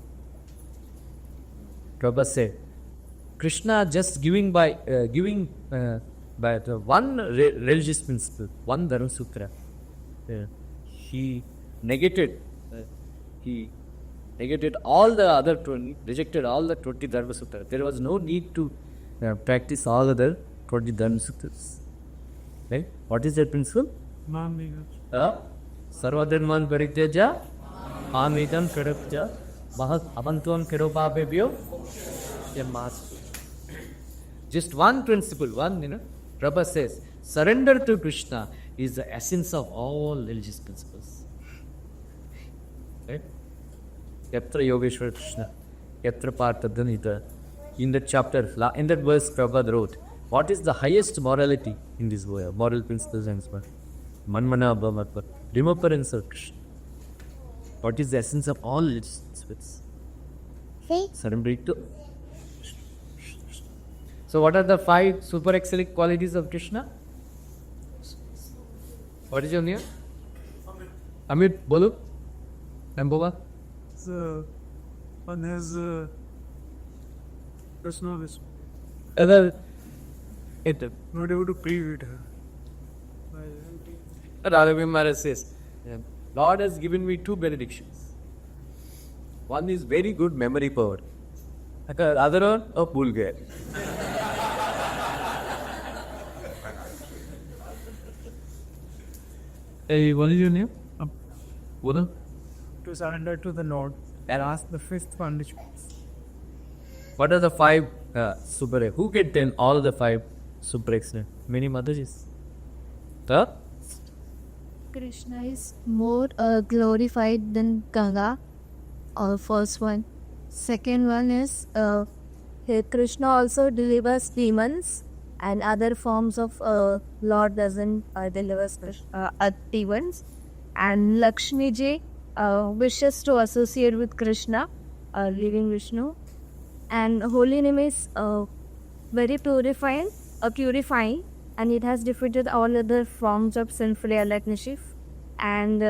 Prabhupada said, Krishna just giving by the one religious principle, one Dharma Sutra. He negated, he negated all the other 20, rejected all the 20 Dharma Sutras. There was no need to practice all other 20 Dharma Sutras. Right? What is that principle? Sarvadharman parityaja amidam pradapja mahas avantuam kirupabebhyo yamastu. Just one principle, Rupa says, surrender to Krishna is the essence of all religious principles. Right? Yatra Yogeshwar Krishna, Yatra Partadhanita. In that chapter, in that verse, Prabhupada wrote, what is the highest morality in this world? Moral principles and so on. Manmana Bhamatva. Remembrance of Krishna. What is the essence of all religious principles? Surrendering to. So what are the 5 super excellent qualities of Krishna? What is your name? Amit, bolo. Ambova. One has Krishna is Other. not able to pray with her. Radhavim Maharaj says, Lord has given me 2 benedictions. One is very good memory power. Other one, bhul gaya. Hey, what is your name? Buddha? To surrender to the Lord and ask the 5th condition. What are the 5 super? Who can tell all the 5 super excellent? Many Mataji's. Krishna is more glorified than Ganga. First one. Second one is Krishna also delivers demons and other forms of Lord doesn't deliver demons. And Lakshmi ji wishes to associate with Krishna, living Vishnu. And holy name is very purifying, and it has defeated all other forms of sinful like mischief. And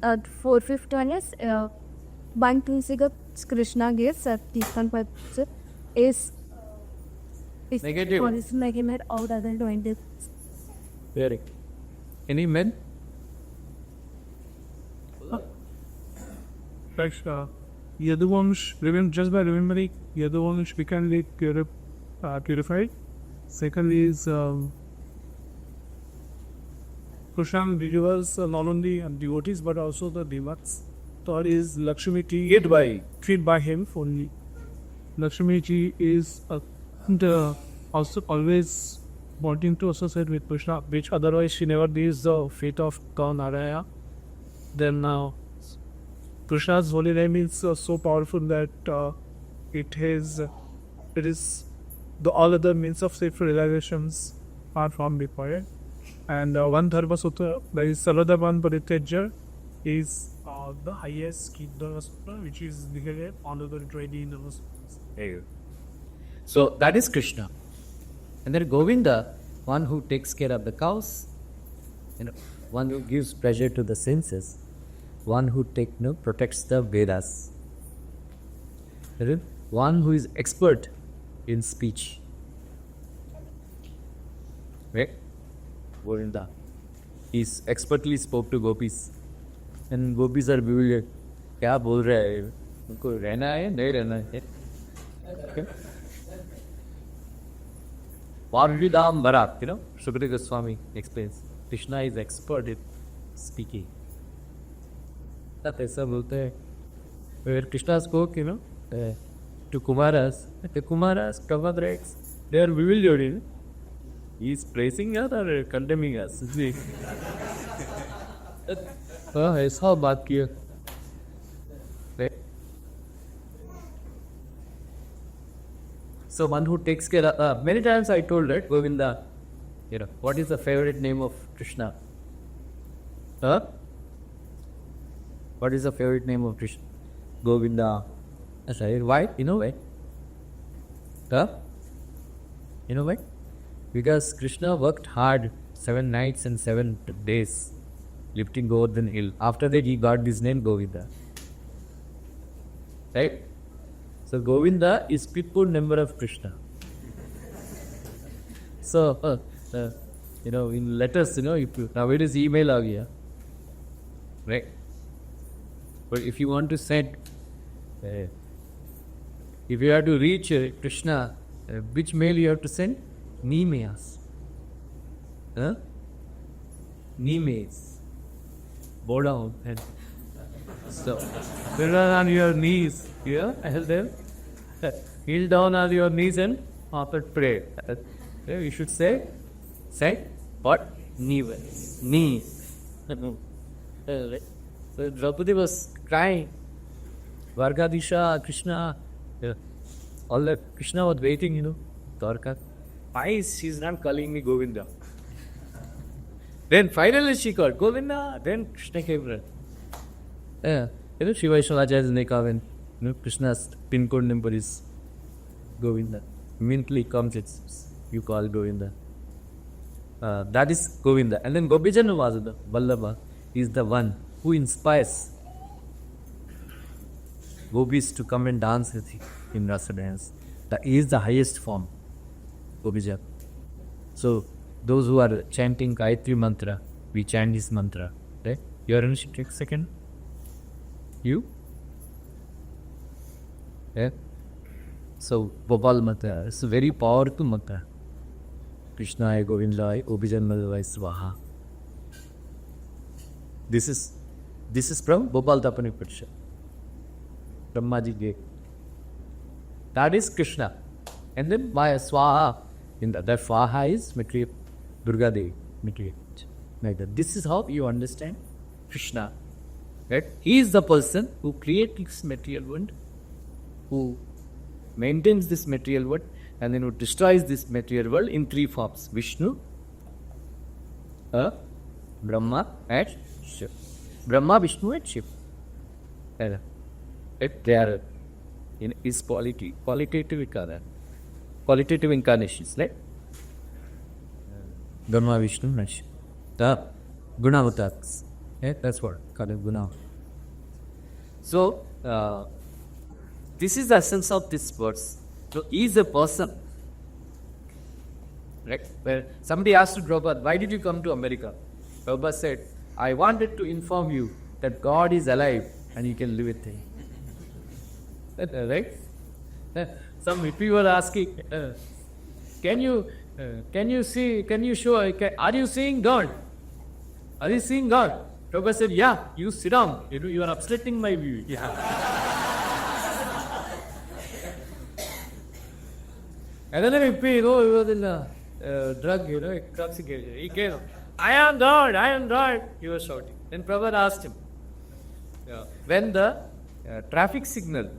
4th one is one Tulsiga Krishna gives is Negative. Negative all other 20. Very. Any men? Like Yaduvamsh, just by remembering Yaduvamsh, we can be purified. Second is Krishna delivers not only devotees but also the devas. Third is Lakshmi ji treated by him only. Lakshmi ji is also always wanting to associate with Krishna, which otherwise she never needs the fate of Naraya. Then Krishna's holy name is so powerful that it is all other means of self-realizations are from before it. And one Dharma Sutra, that is Sarvadharman Parityaja, is the highest key Dharma Sutra, which is divided under the 20 Dharma Sutras. So that is Krishna. And then Govinda, one who takes care of the cows, one who gives pleasure to the senses, one who protects the Vedas, one who is expert in speech. Right? Govinda. He expertly spoke to gopis. And gopis are bewildered. क्या बोल रहा है? उनको रहना है नहीं रहना है? Varvidam Bharat, Sukadeva Goswami explains. Krishna is expert in speaking. That ऐसा बोलते हैं. Where Krishna spoke, to Kumaras, the Kumaras, Kavadraks, they are bewildered. He is praising us or condemning us? ऐसा बात किया. So one who takes care of, many times I told that Govinda, what is the favorite name of Krishna? What is the favorite name of Krishna? Govinda. That's right. Why? You know why? You know why? Because Krishna worked hard 7 nights and 7 days lifting Govardhan hill. After that he got this name Govinda. Right? So Govinda is people number of Krishna. So, in letters, if you, nowadays email aa gaya, right? But if you want to send If you have to reach Krishna, which mail you have to send? Nimayas. Huh? Nimays. Bow down and so sit on your knees. Yeah, help them. Kneel down on your knees and after pray. You should say what? Knee. So Draupadi was crying. Vargadisha, Krishna, all that. Krishna was waiting, Dwarka. Why she's not calling me Govinda? Then finally she called Govinda. Then Krishna came running. Shiva Ishwarajarya's Nekavan, Krishna's pin code number is Govinda. Immediately comes, you call Govinda. That is Govinda. And then Gopijana Vasudha, Vallabha, is the one who inspires gopis to come and dance with him in Rasa dance. That is the highest form, Gopija. So, those who are chanting Gayatri mantra, we chant this mantra. Right? Your initiative, take a second. You? Yeah? So, Gopal mantra, it's a very powerful mantra. Krishnaya Govindaya Obijanmadavaya Swaha. This is from Gopal Tapani Parsha. Brahmaji gave. That is Krishna. And then by Swaha, that Swaha is material, Durga Devi, material. Like that. This is how you understand Krishna. Right? He is the person who creates this material world, who maintains this material world, and then who destroys this material world in three forms: Vishnu, Brahma, and Shiva. Brahma, Vishnu, and Shiva. They are in his qualitative incarnations, right? Brahma, Vishnu, and Shiva. The Gunavatars. That's what called Guna. So, this is the essence of this verse. So, he is a person. Right? Where somebody asked to Prabhupada, why did you come to America? Prabhupada said, I wanted to inform you that God is alive and you can live with him. Right? Some people were asking, can you show, are you seeing God? Are you seeing God? Prabhupada said, yeah, you sit down. You are upsetting my view. Yeah. And then he was in a drug, intoxicated. He came, I am God. He was shouting. Then Prabhupada asked him, when the traffic signal,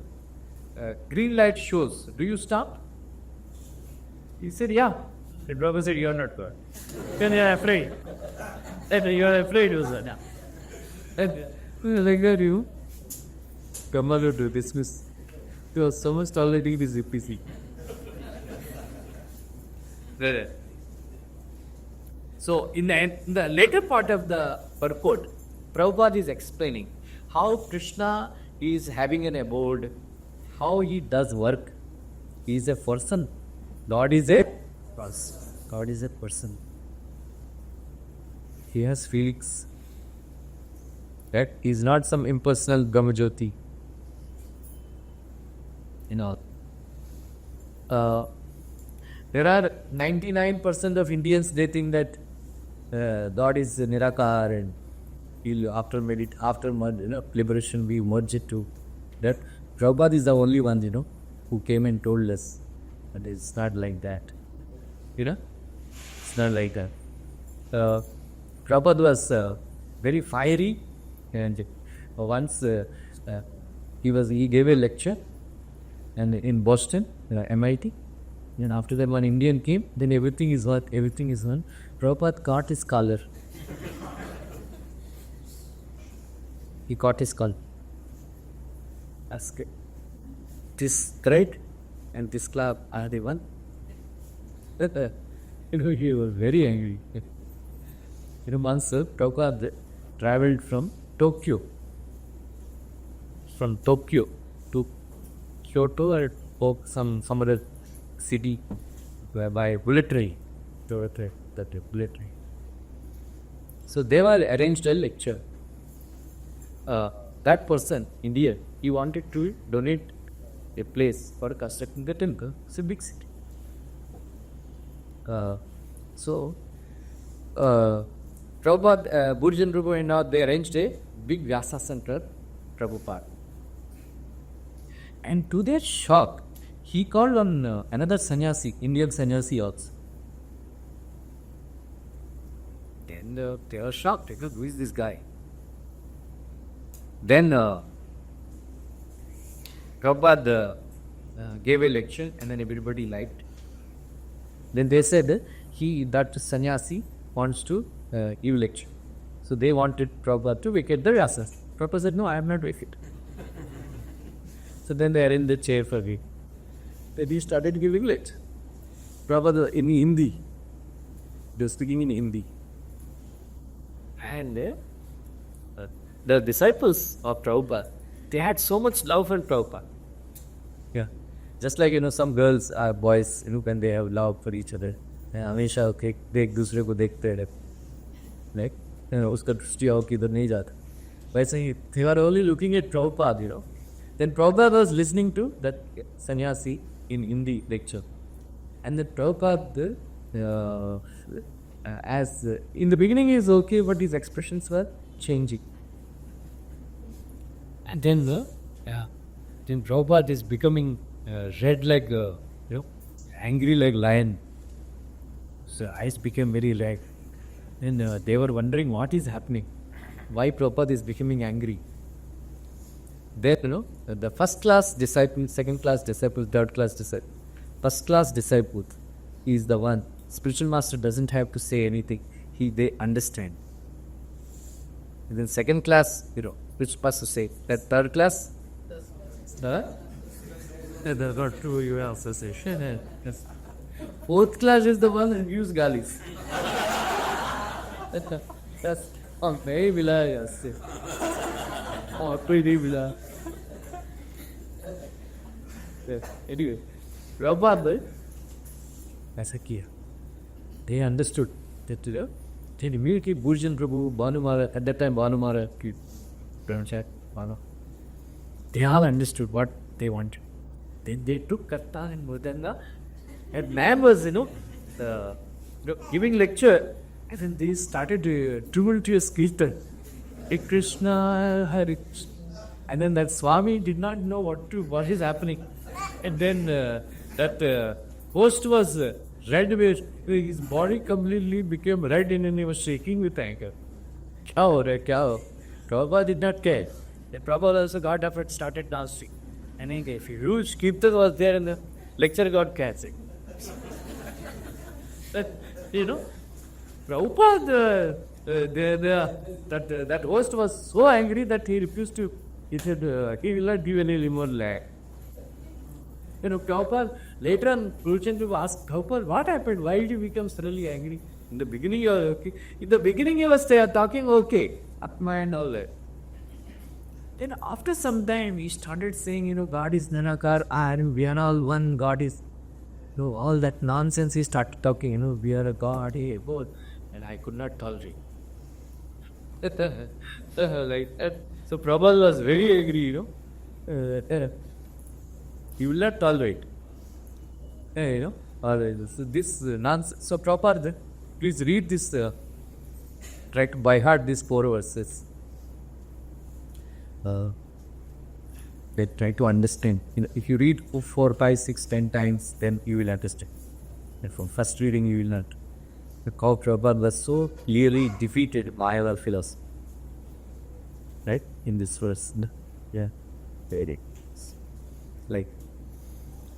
green light shows, do you stop? He said, yeah. Then Prabhupada said, you are not God. Then you are afraid. You are afraid, you said, yeah. Like that, you come out to dismiss. You are so much tolerating this EPC. So, in the later part of the purport, Prabhupada is explaining how Krishna is having an abode, how he does work. He is a person. Lord is a person. God is a person. He has feelings. Right? He is not some impersonal Brahmajyoti. There are 99% of Indians, they think that God is Nirakar and after liberation we merge it to that. Prabhupada is the only one, who came and told us that it's not like that. It's not like that. Prabhupada was very fiery, and once he gave a lecture and in Boston, MIT. And after that, one Indian came, then everything is one. Prabhupada caught his collar. He caught his collar. Asked, this thread and this club are the one? He was very angry. Once Prabhupada traveled from Tokyo to Kyoto or some other city by bullet train. Bullet train. So they were arranged a lecture. that person, India, he wanted to donate a place for constructing the temple. It's a big city. Prabhupada, Burj and Rupa and all, they arranged a big Vyasa center, Prabhupada. And to their shock, he called on another sannyasi, Indian sannyasi also. Then they were shocked, because who is this guy? Then Prabhupada gave a lecture and then everybody liked. Then they said that sannyasi wants to give lecture. So they wanted Prabhupada to vacate the Vyasa. Prabhupada said, no, I am not vacated. So then they arranged the chair for him. Then he started giving lecture. Prabhupada in Hindi. They were speaking in Hindi. And the disciples of Prabhupada, they had so much love for Prabhupada. Yeah. Just like, some girls or boys, when they have love for each other. हमेशा एक दूसरे को देखते रहते, like उसका दृष्टि हो कि इधर नहीं जाता. वैसे ही they were only looking at Prabhupada, Then Prabhupada was listening to that sannyasi in Hindi lecture, and then Prabhupada, as in the beginning is okay, but his expressions were changing, and then then Prabhupada is becoming red like angry like lion. So eyes became very red. Then they were wondering what is happening, why Prabhupada is becoming angry. Then the first class disciple, second class disciple, third class disciple. First class disciple is the one. Spiritual master doesn't have to say anything. They understand. And then second class, which master say that third class. There got two you also say. Yes. Fourth class is the one who gives galis. That's very bila, yes. Oh, pretty bila. Anyway, Prabhupada ऐसा किया. They understood that then immediately Burjan Prabhu, Banu Maharaj, at that time Banu Maharaj, they all understood what they wanted. Then they took Karta and Mudana, and man was giving lecture, and then they started tumultuous kirtan. Hey Krishna, Hare Krishna. And then that Swami did not know what is happening. And then that host was red, his body completely became red and he was shaking with anger. Kya ho raha hai, kya ho? Prabhupada did not care. The Prabhupada also got up and started dancing. And a huge kirtan was there and the lecture got cancelled. Prabhupada, that host was so angry that he refused to, he said, he will not give any more lag. Prabhupada, later on, Pujari asked Prabhupada, what happened? Why did you become suddenly angry? In the beginning, you were okay. In the beginning, you was talking okay, Atma and all that. Then after some time, he started saying, God is Nanakar, we are all one, God is, all that nonsense he started talking, we are a God, both. And I could not tolerate. Like that. So Prabhupada was very angry, he will not tolerate. So this nonsense. So Prabhupada, please read this, try to by heart these 4 verses. Try to understand. If you read 4, 5, 6, 10 times, then you will understand. And from first reading, you will not. How Prabhupada was so clearly defeated Mayavad philosophy. Right? In this verse. Yeah. Very. Like.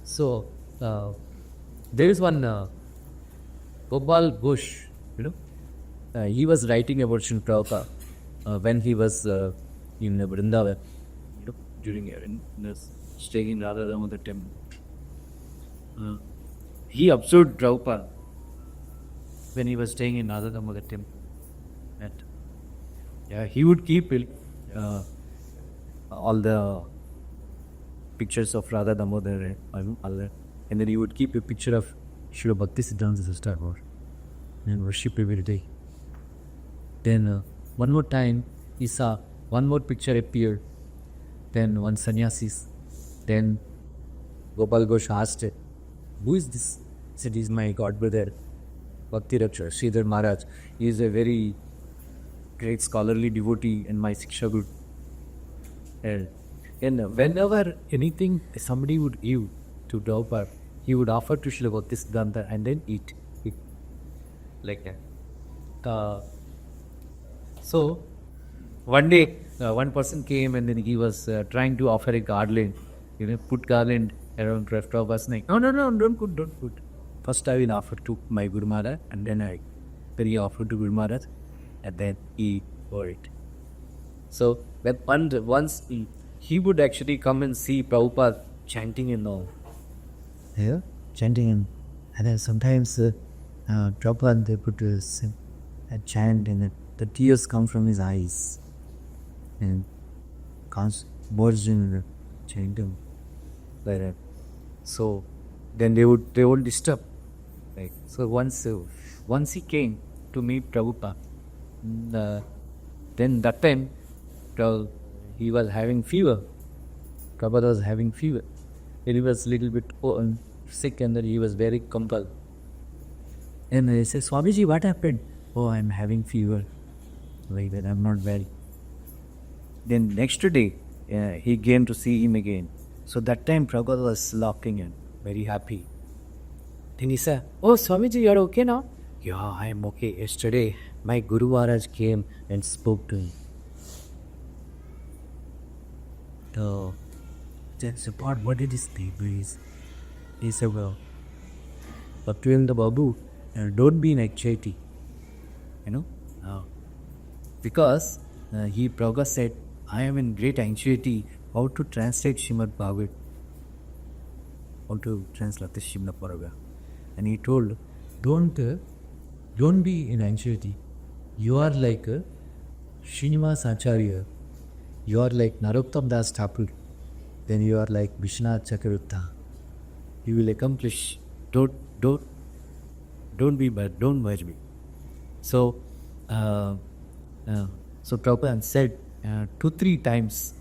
So, there is one Gopal Ghosh, he was writing about Srila Prabhupada when he was in Vrindavan, during staying in Radha Damodar temple. He observed Prabhupada when he was staying in Radha Damodar temple. He would keep all the pictures of Radha Damodar, and then he would keep a picture of Srila Bhaktisiddhanta Saraswati and worship every day. Then one more time, he saw one more picture appear then one sannyasis. Then Gopal Ghosh asked, who is this? He said, he is my god brother, Bhakti Raksha, Sridhar Maharaj. He is a very great scholarly devotee and my Siksha Guru. And whenever anything somebody would give to Prabhupada, he would offer to Srila Bhakti Siddhanta and then eat. Like that. So, one day, one person came and then he was trying to offer a garland. Put garland around Prabhupada's neck. No, don't put. First I will offer to my Guru Maharaj and then he offered to Guru Maharaj and then he wore it. So, once he would actually come and see Prabhupada chanting and all. Yeah, chanting and then sometimes Prabhupada they put a chant and the tears come from his eyes and words in chanting like that. So then they would disturb. Right. So once he came to meet Prabhupada, then that time he was having fever. Prabhupada was having fever. And he was a little bit sick and then he was very compelled. And they said, Swamiji, what happened? Oh, I'm having fever. Like that, I'm not well. Then next day, he came to see him again. So that time Prabhupada was laughing and very happy. Then he said, oh, Swamiji, you're okay now? Yeah, I'm okay. Yesterday, my Guru Maharaj came and spoke to him. So, that's about what did he say? He said, well, Bhaktivinoda Babu, don't be in anxiety. Because Prabhupada said, I am in great anxiety how to translate Srimad Bhagavatam. How to translate the Srimad Bhagavatam. And he told, don't be in anxiety. You are like Srinivas Acharya. You are like Narottam Das Thakur. Then you are like Vishwanath Chakravarti. You will accomplish. Don't be bad. Don't worry. So Prabhupada said 2-3 times,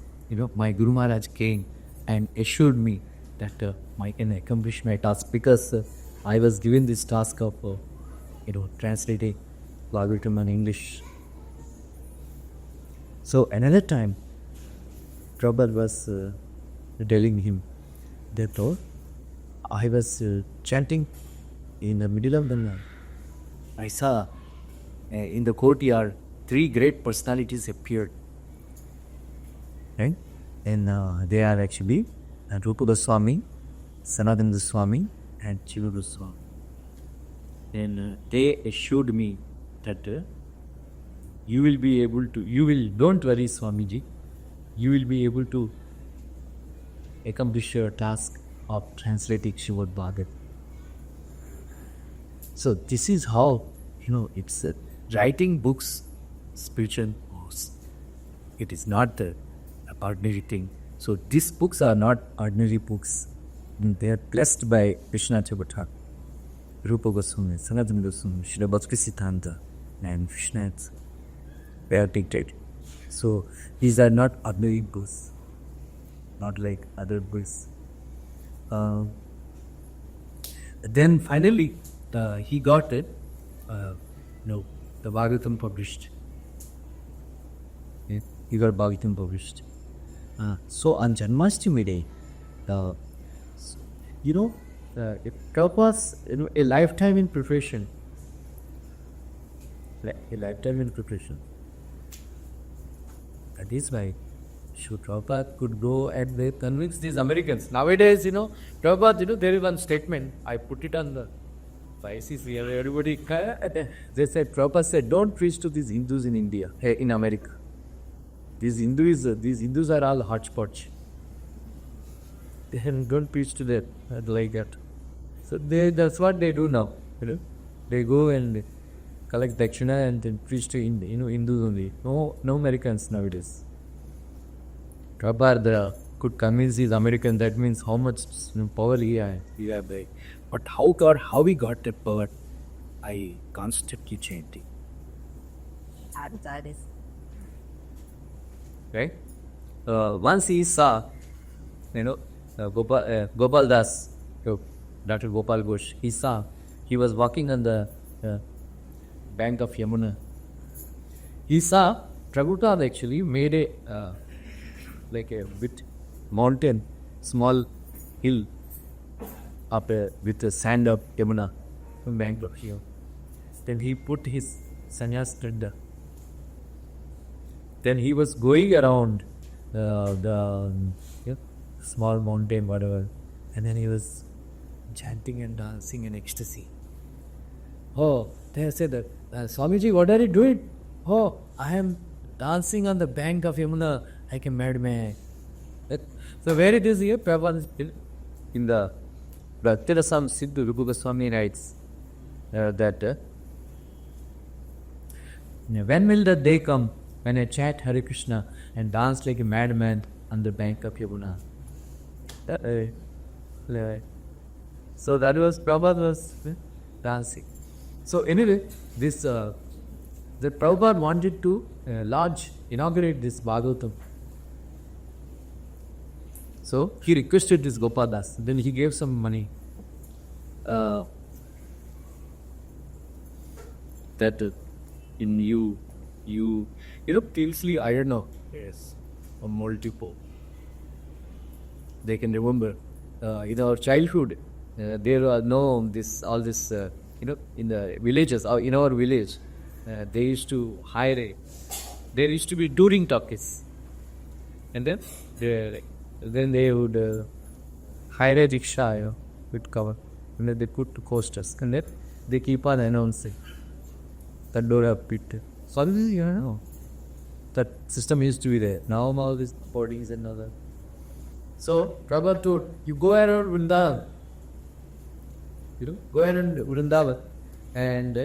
my Guru Maharaj came and assured me that I can accomplish my task because I was given this task of, translating Bhagavatam in English. So another time, Prabhupada was telling him that I was chanting in the middle of the night. I saw in the courtyard 3 great personalities appeared. Right? And they are actually Rupa Goswami, Sanatana Goswami and Chiva Goswami. Then they assured me that you will be able to, don't worry Swamiji, you will be able to accomplish your task of translating Srimad Bhagavatam. So this is how, it's writing books, spiritual books. It is not the ordinary thing. So these books are not ordinary books. They are blessed by Vishwanath Chakravarti, Rupa Goswami, Sanatana Goswami, Srila Bhakti Siddhanta, and Vishwanath. They are dictated. So these are not ordinary books, not like other books. Then finally, he got it. The Bhagavatam published. Yeah, he got Bhagavatam published. So on Janmashtami day, it was a lifetime in preparation. A lifetime in preparation. That is why Prabhupada could go and they convince these Americans. Nowadays, Prabhupada, there is one statement, I put it on the ICC, everybody, they said, Prabhupada said, don't preach to these Hindus in India, in America. These Hindus are all hodgepodge. Don't preach to them like that. So that's what they do now. They go and collect dakshina and then preach to Hindus only. No Americans nowadays. Prabhupada could convince these Americans. That means how much power he have. But how he got that power? I constantly chanting. That is. Right? once he saw, Gopal Das, Dr. Gopal Ghosh, he was walking on the bank of Yamuna. He saw Prabhupada actually made a bit mountain, small hill up with the sand of Yamuna from bank of Yamuna. Then he put his sannyas there. Then he was going around the small mountain, whatever, and then he was chanting and dancing in ecstasy. Oh, they said that, Swamiji, what are you doing? Oh, I am dancing on the bank of Yamuna like a madman. So where it is here, Prabhupada in the Bhaktirasam Siddhu Rupa Goswami writes that when will the day come when I chant Hare Krishna and dance like a madman on the bank of Yamuna? So that was Prabhupada was dancing. So anyway, this the Prabhupada wanted to inaugurate this Bhagavatam. So he requested this Gopal Das. Then he gave some money. That in you previously, I don't know, yes, or multiple. They can remember in our childhood, there are no all this in the villages, in our village, they used to hire there used to be touring talkies, and then they would hire a rickshaw with cover, and then they put coasters, and then they keep on announcing that door up pit. Sorry, that system used to be there. Now all these boardings and all that. So Prabhupada told, you go around Vrindavan. Go around Vrindavan and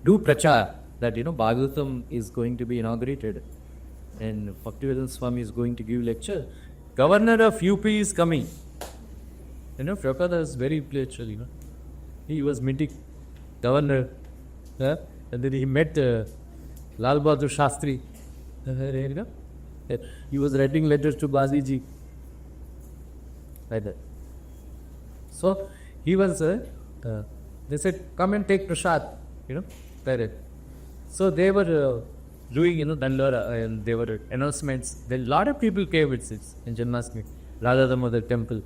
do prachar that Bhagavatam is going to be inaugurated and Bhaktivedanta Swami is going to give lecture. Governor of UP is coming. Prabhupada is very spiritual. He was meeting governor, and then he met Lal Bahadur Shastri. He was writing letters to Baziji. Like that. So he was. They said, "Come and take prasad." Like that. So they were doing, Dandara, and there were announcements. Then a lot of people came with it in Janmashtami, Radha Damodar temple.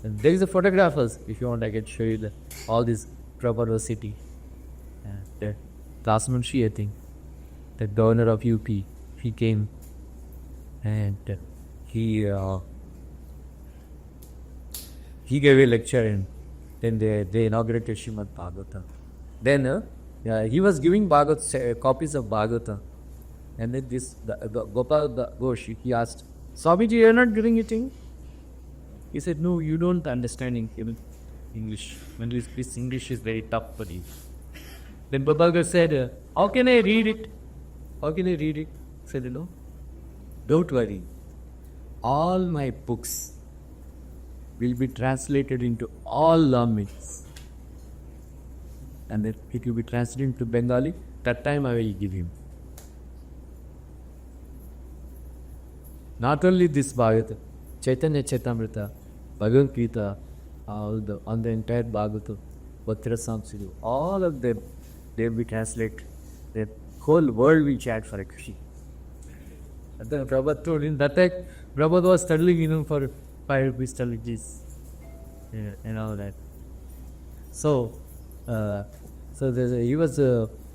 And there is a photographers. If you want, I can show you all this Prabhupada city. Tasmanshi, I think, the governor of UP, he came and he gave a lecture and then they inaugurated Srimad Bhagavatam. Then he was giving copies of Bhagavatam, and then Gopal Ghosh, he asked, Swamiji, you are not doing anything? He said, no, you don't understand English. When this English is very tough for you. Then Gopal Ghosh said, how can I read it? How can I read it? He said, don't worry. All my books will be translated into all languages. And then it will be translated into Bengali. That time I will give him. Not only this Bhagavatam, Chaitanya Chaitamrita, Bhagavad Gita, on the entire Bhagavatam, Bhaktirasam Siddhu, all of them, they will be translated. The whole world will chant for Krishna. And then Prabhupada told in that time, Prabhupada was studying for 5 rupees studies and all that. So he was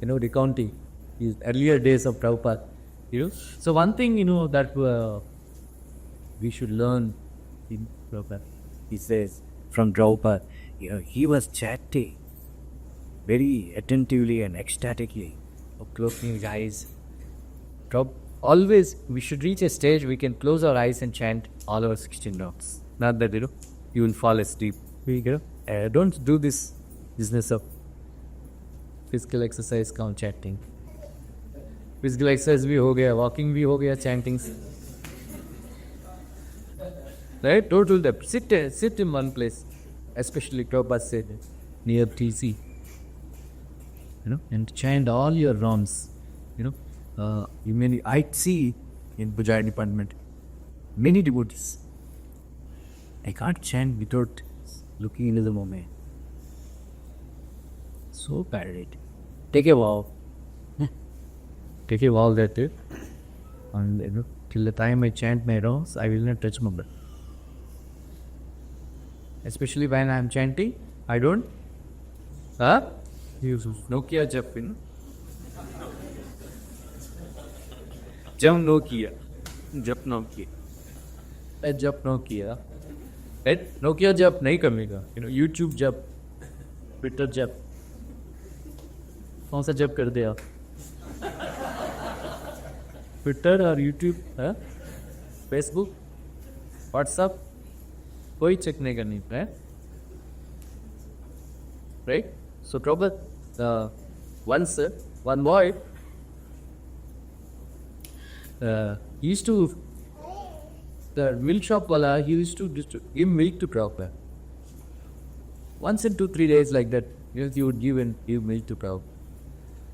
recounting his earlier days of Prabhupada. So one thing that we should learn in Prabhupada, he says from Prabhupada, he was chatting very attentively and ecstatically, closing his eyes. Always we should reach a stage we can close our eyes and chant all our 16 notes. Not that you will fall asleep. Don't do this business of physical exercise count chanting. Physical exercise bhi ho gaya, walking bhi ho gaya, chanting. Right? Don't do that. Sit in one place. Especially Prabhupada said near TC. and chant all your rounds. I see in Pujari department many devotees. I can't chant without looking into the moment. So parrot. Take a vow. Take a vow that and till the time I chant my rounds, I will not touch my breath. Especially when I am chanting, I don't use Nokia jap. Jam Nokia. Jap Nokia. Jap Nokia. Nokia jap nahi karega. YouTube jap. Twitter jap. कौन सा जब कर दे आप Twitter और YouTube Facebook WhatsApp कोई check नहीं करनी है right so proper once one boy used to the milk shop wala he used to give milk to Prabhupada once in 2-3 days like that he would give milk to Prabhupada.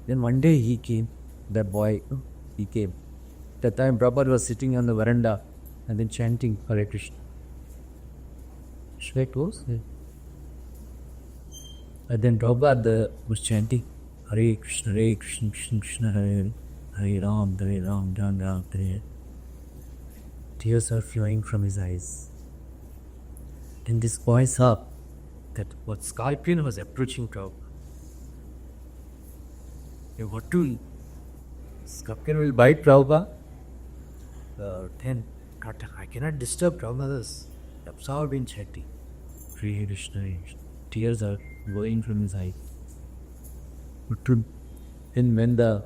Then one day he came, that boy, he came. That time Prabhupada was sitting on the veranda and then chanting Hare Krishna. Should I close? Yeah. And then Prabhupada was chanting Hare Krishna, Krishna Krishna, Hare Ram, Hare Ram, Ram Ram, Hare. Tears are flowing from his eyes. Then this boy saw that what scorpion was approaching Prabhupada. What to? Scorpion will bite Prabhupada. Then I cannot disturb Prabhupada's absorbed in chanting. Hare Krishna, tears are going from his eyes. Then when the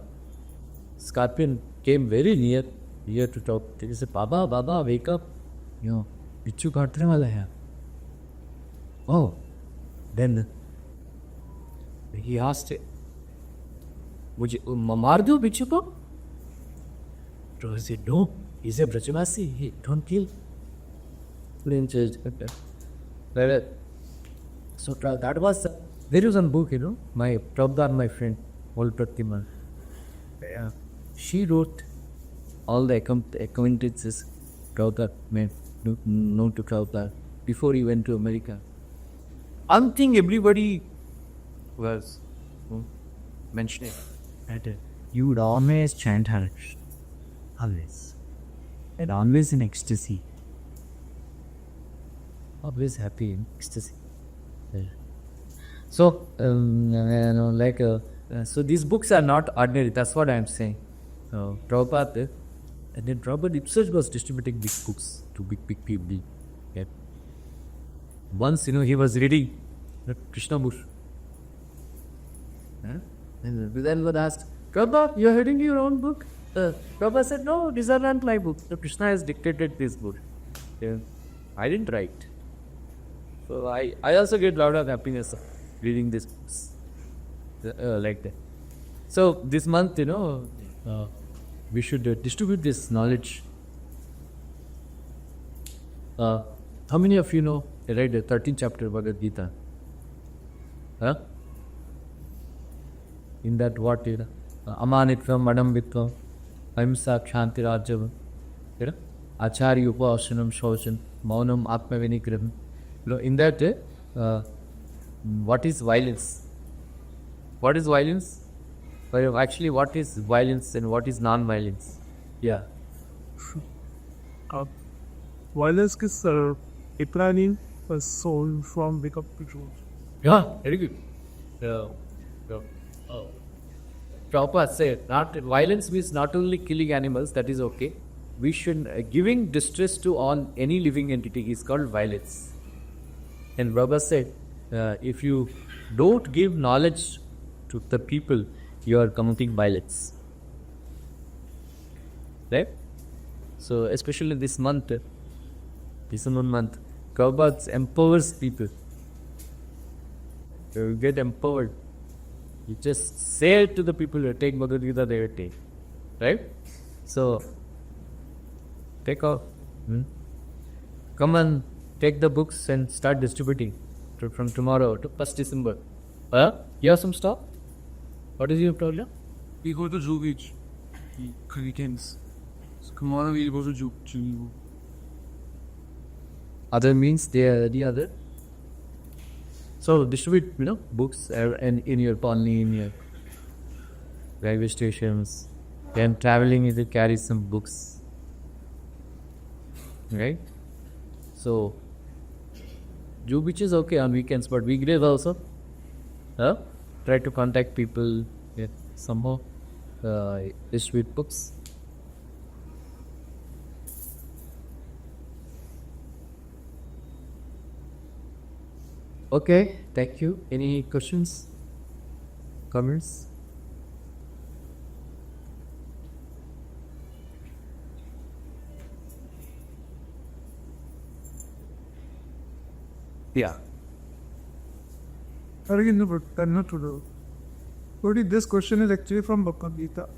scorpion came very near to talk, he said, Baba, wake up. Bichu kaatne wala hai. Oh, then he asked, मुझे मार दो बिच्छू को तो he said no he's a Brajavasi he don't kill so that was there is one book my Prabhupada my friend old Pratima she wrote all the acquaintances Prabhupada made known to Prabhupada before he went to America. I think everybody was mentioning that you would always chant Hare Krishna. Always. And always in ecstasy. Always happy in ecstasy. So, so these books are not ordinary. That's what I am saying. Prabhupada, and then Prabhupada himself was distributing big books to big people. Yeah. Once, he was reading Krishna book. And then was asked, Prabhupada, you are reading your own book? Prabhupada said, no, these are not my books. So Krishna has dictated this book. Yeah. I didn't write. So I also get a lot of happiness reading these books. Like that. So this month, we should distribute this knowledge. How many of you know, read the 13th chapter of Bhagavad Gita? Huh? In that what amanitvam adambitvam ahimsa kshanti rajyavam acharya upasanam shauchan maunam atma vinigraham. In that what is violence? What is violence? Well, actually what is violence and what is non-violence? Yeah. Violence is Ipranin was sold from Wake Up to Juhu. Yeah, very good. Prabhupada said, violence means not only killing animals, that is okay. We should, giving distress to any living entity is called violence. And Rama said, if you don't give knowledge to the people, you are committing violence. Right? So, especially this month, December month, Prabhupada empowers people. You get empowered. You just say it to the people, take Bhagavad Gita, they will take. Right? So, take off. Come and take the books and start distributing from tomorrow to 1st December. You have some stock? What is your problem? We go to Juhu beach. Weekends. So tomorrow we'll go to Juhu. Other means the other. So distribute, books and in your colony, in your railway stations. Then traveling, you carry some books, right? So Juhu beach is okay on weekends, but weekdays also. Try to contact people. Somehow distribute books. Okay, thank you. Any questions? Comments? Yeah. Again, no, but not to do. But this question is actually from Bhagavad Gita.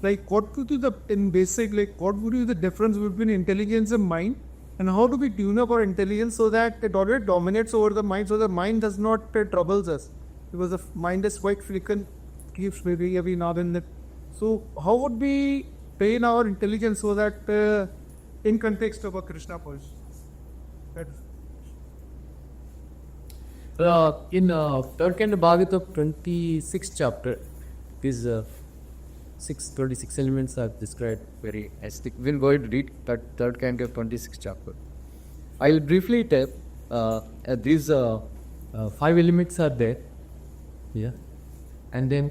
Like, what would be in basic, what would be the difference between intelligence and mind? And how do we tune up our intelligence so that it already dominates over the mind, so the mind does not troubles us? Because the mind is quite frequent, keeps maybe every now and then. So, how would we train our intelligence so that in context of a Krishna purge? In third canto Bhagavatam 26th chapter, these 26 elements are described very aesthetic. We'll go and read that third canto 26th chapter. I'll briefly tell these 5 elements are there. Yeah. And then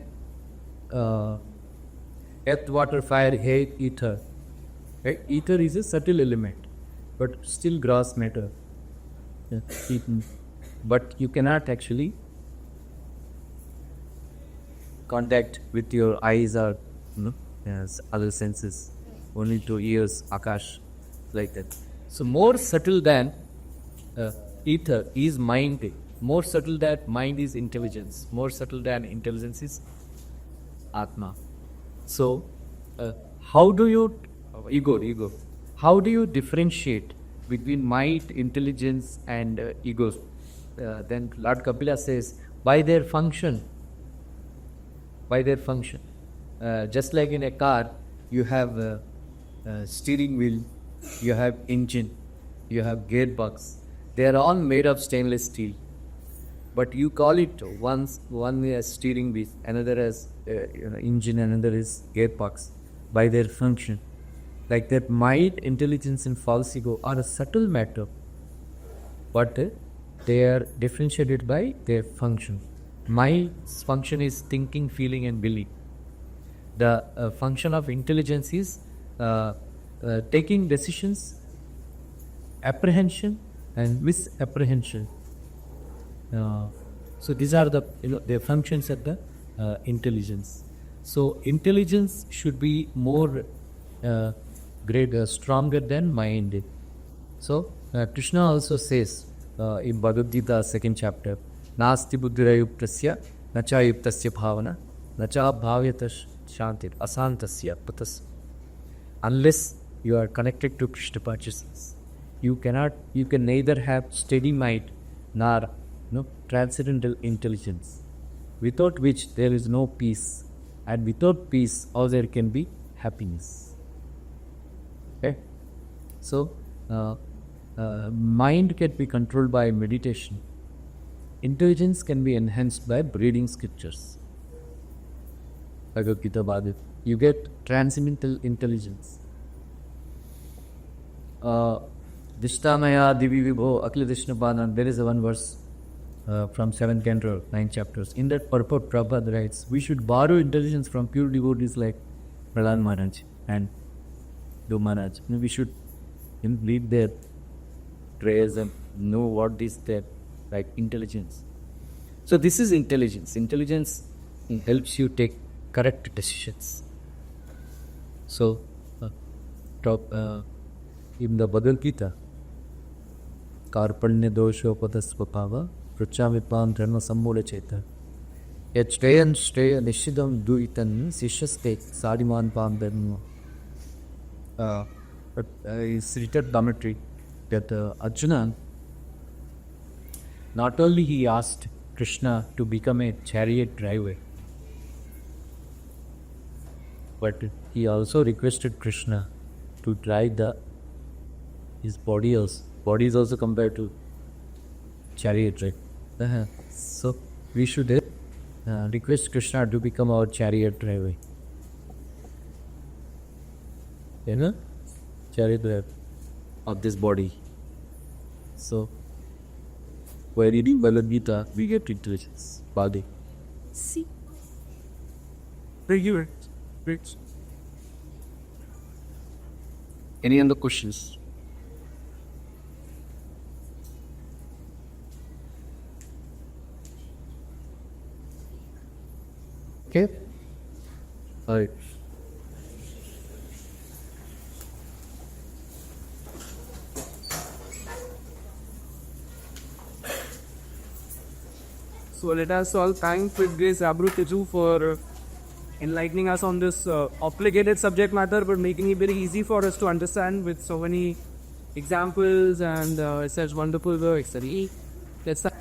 earth, water, fire, air, ether. Right? Ether is a subtle element, but still gross matter. Yeah. But you cannot actually contact with your eyes or other senses, only to ears, akash, like that. So more subtle than ether is mind. More subtle than mind is intelligence. More subtle than intelligence is atma. So how do you ego? How do you differentiate between mind, intelligence, and ego? Then Lord Kapila says, by their function. Just like in a car, you have a steering wheel, you have engine, you have gearbox. They are all made of stainless steel. But you call it one as steering wheel, another as engine, another is gearbox, by their function. Like that, mind, intelligence, and false ego are a subtle matter, but they are differentiated by their function. My function is thinking, feeling, and belief. The function of intelligence is taking decisions, apprehension, and misapprehension. So these are the functions of the intelligence. So intelligence should be more stronger than mind. So Krishna also says in Bhagavad Gita 2nd chapter, Nasti buddhirayuptasya nachayuptasya bhavana nacha bhavyata shantir asantasya patas. Unless you are connected to Krishna consciousness, you can neither have steady mind nor transcendental intelligence, without which there is no peace, and without peace how there can be happiness. Okay? So mind can be controlled by meditation. Intelligence can be enhanced by reading scriptures. Bhagavad Gita Bhagavad. You get transcendental intelligence. Dishtamaya divi vibho akila dishnapanan. There is one verse from 7th canto, 9 chapters. In that purport, Prabhupada writes, we should borrow intelligence from pure devotees like Prahlad Maharaj and Do Maharaj. We should lead their prayers and know what is their intelligence. So this is intelligence. Intelligence helps you take correct decisions. So in the Bhagavad Gita, Karpanya dosho padasvapava prachavipam dharma sammula cheta yet streyan nishidam duitan sishaste sadiman pam dharma. It's written commentary that Arjuna, not only he asked Krishna to become a chariot driver, but he also requested Krishna to drive his body also. Body is also compared to chariot, right? So we should request Krishna to become our chariot driver. You know? Chariot driver of this body. So, by reading Bhagavad Gita, we get into this body. See. Thank you. Great. Any other questions? Okay. All right. So let us all thank with grace Abru Catuh for enlightening us on this obligated subject matter, but making it very easy for us to understand with so many examples and such wonderful works. Let's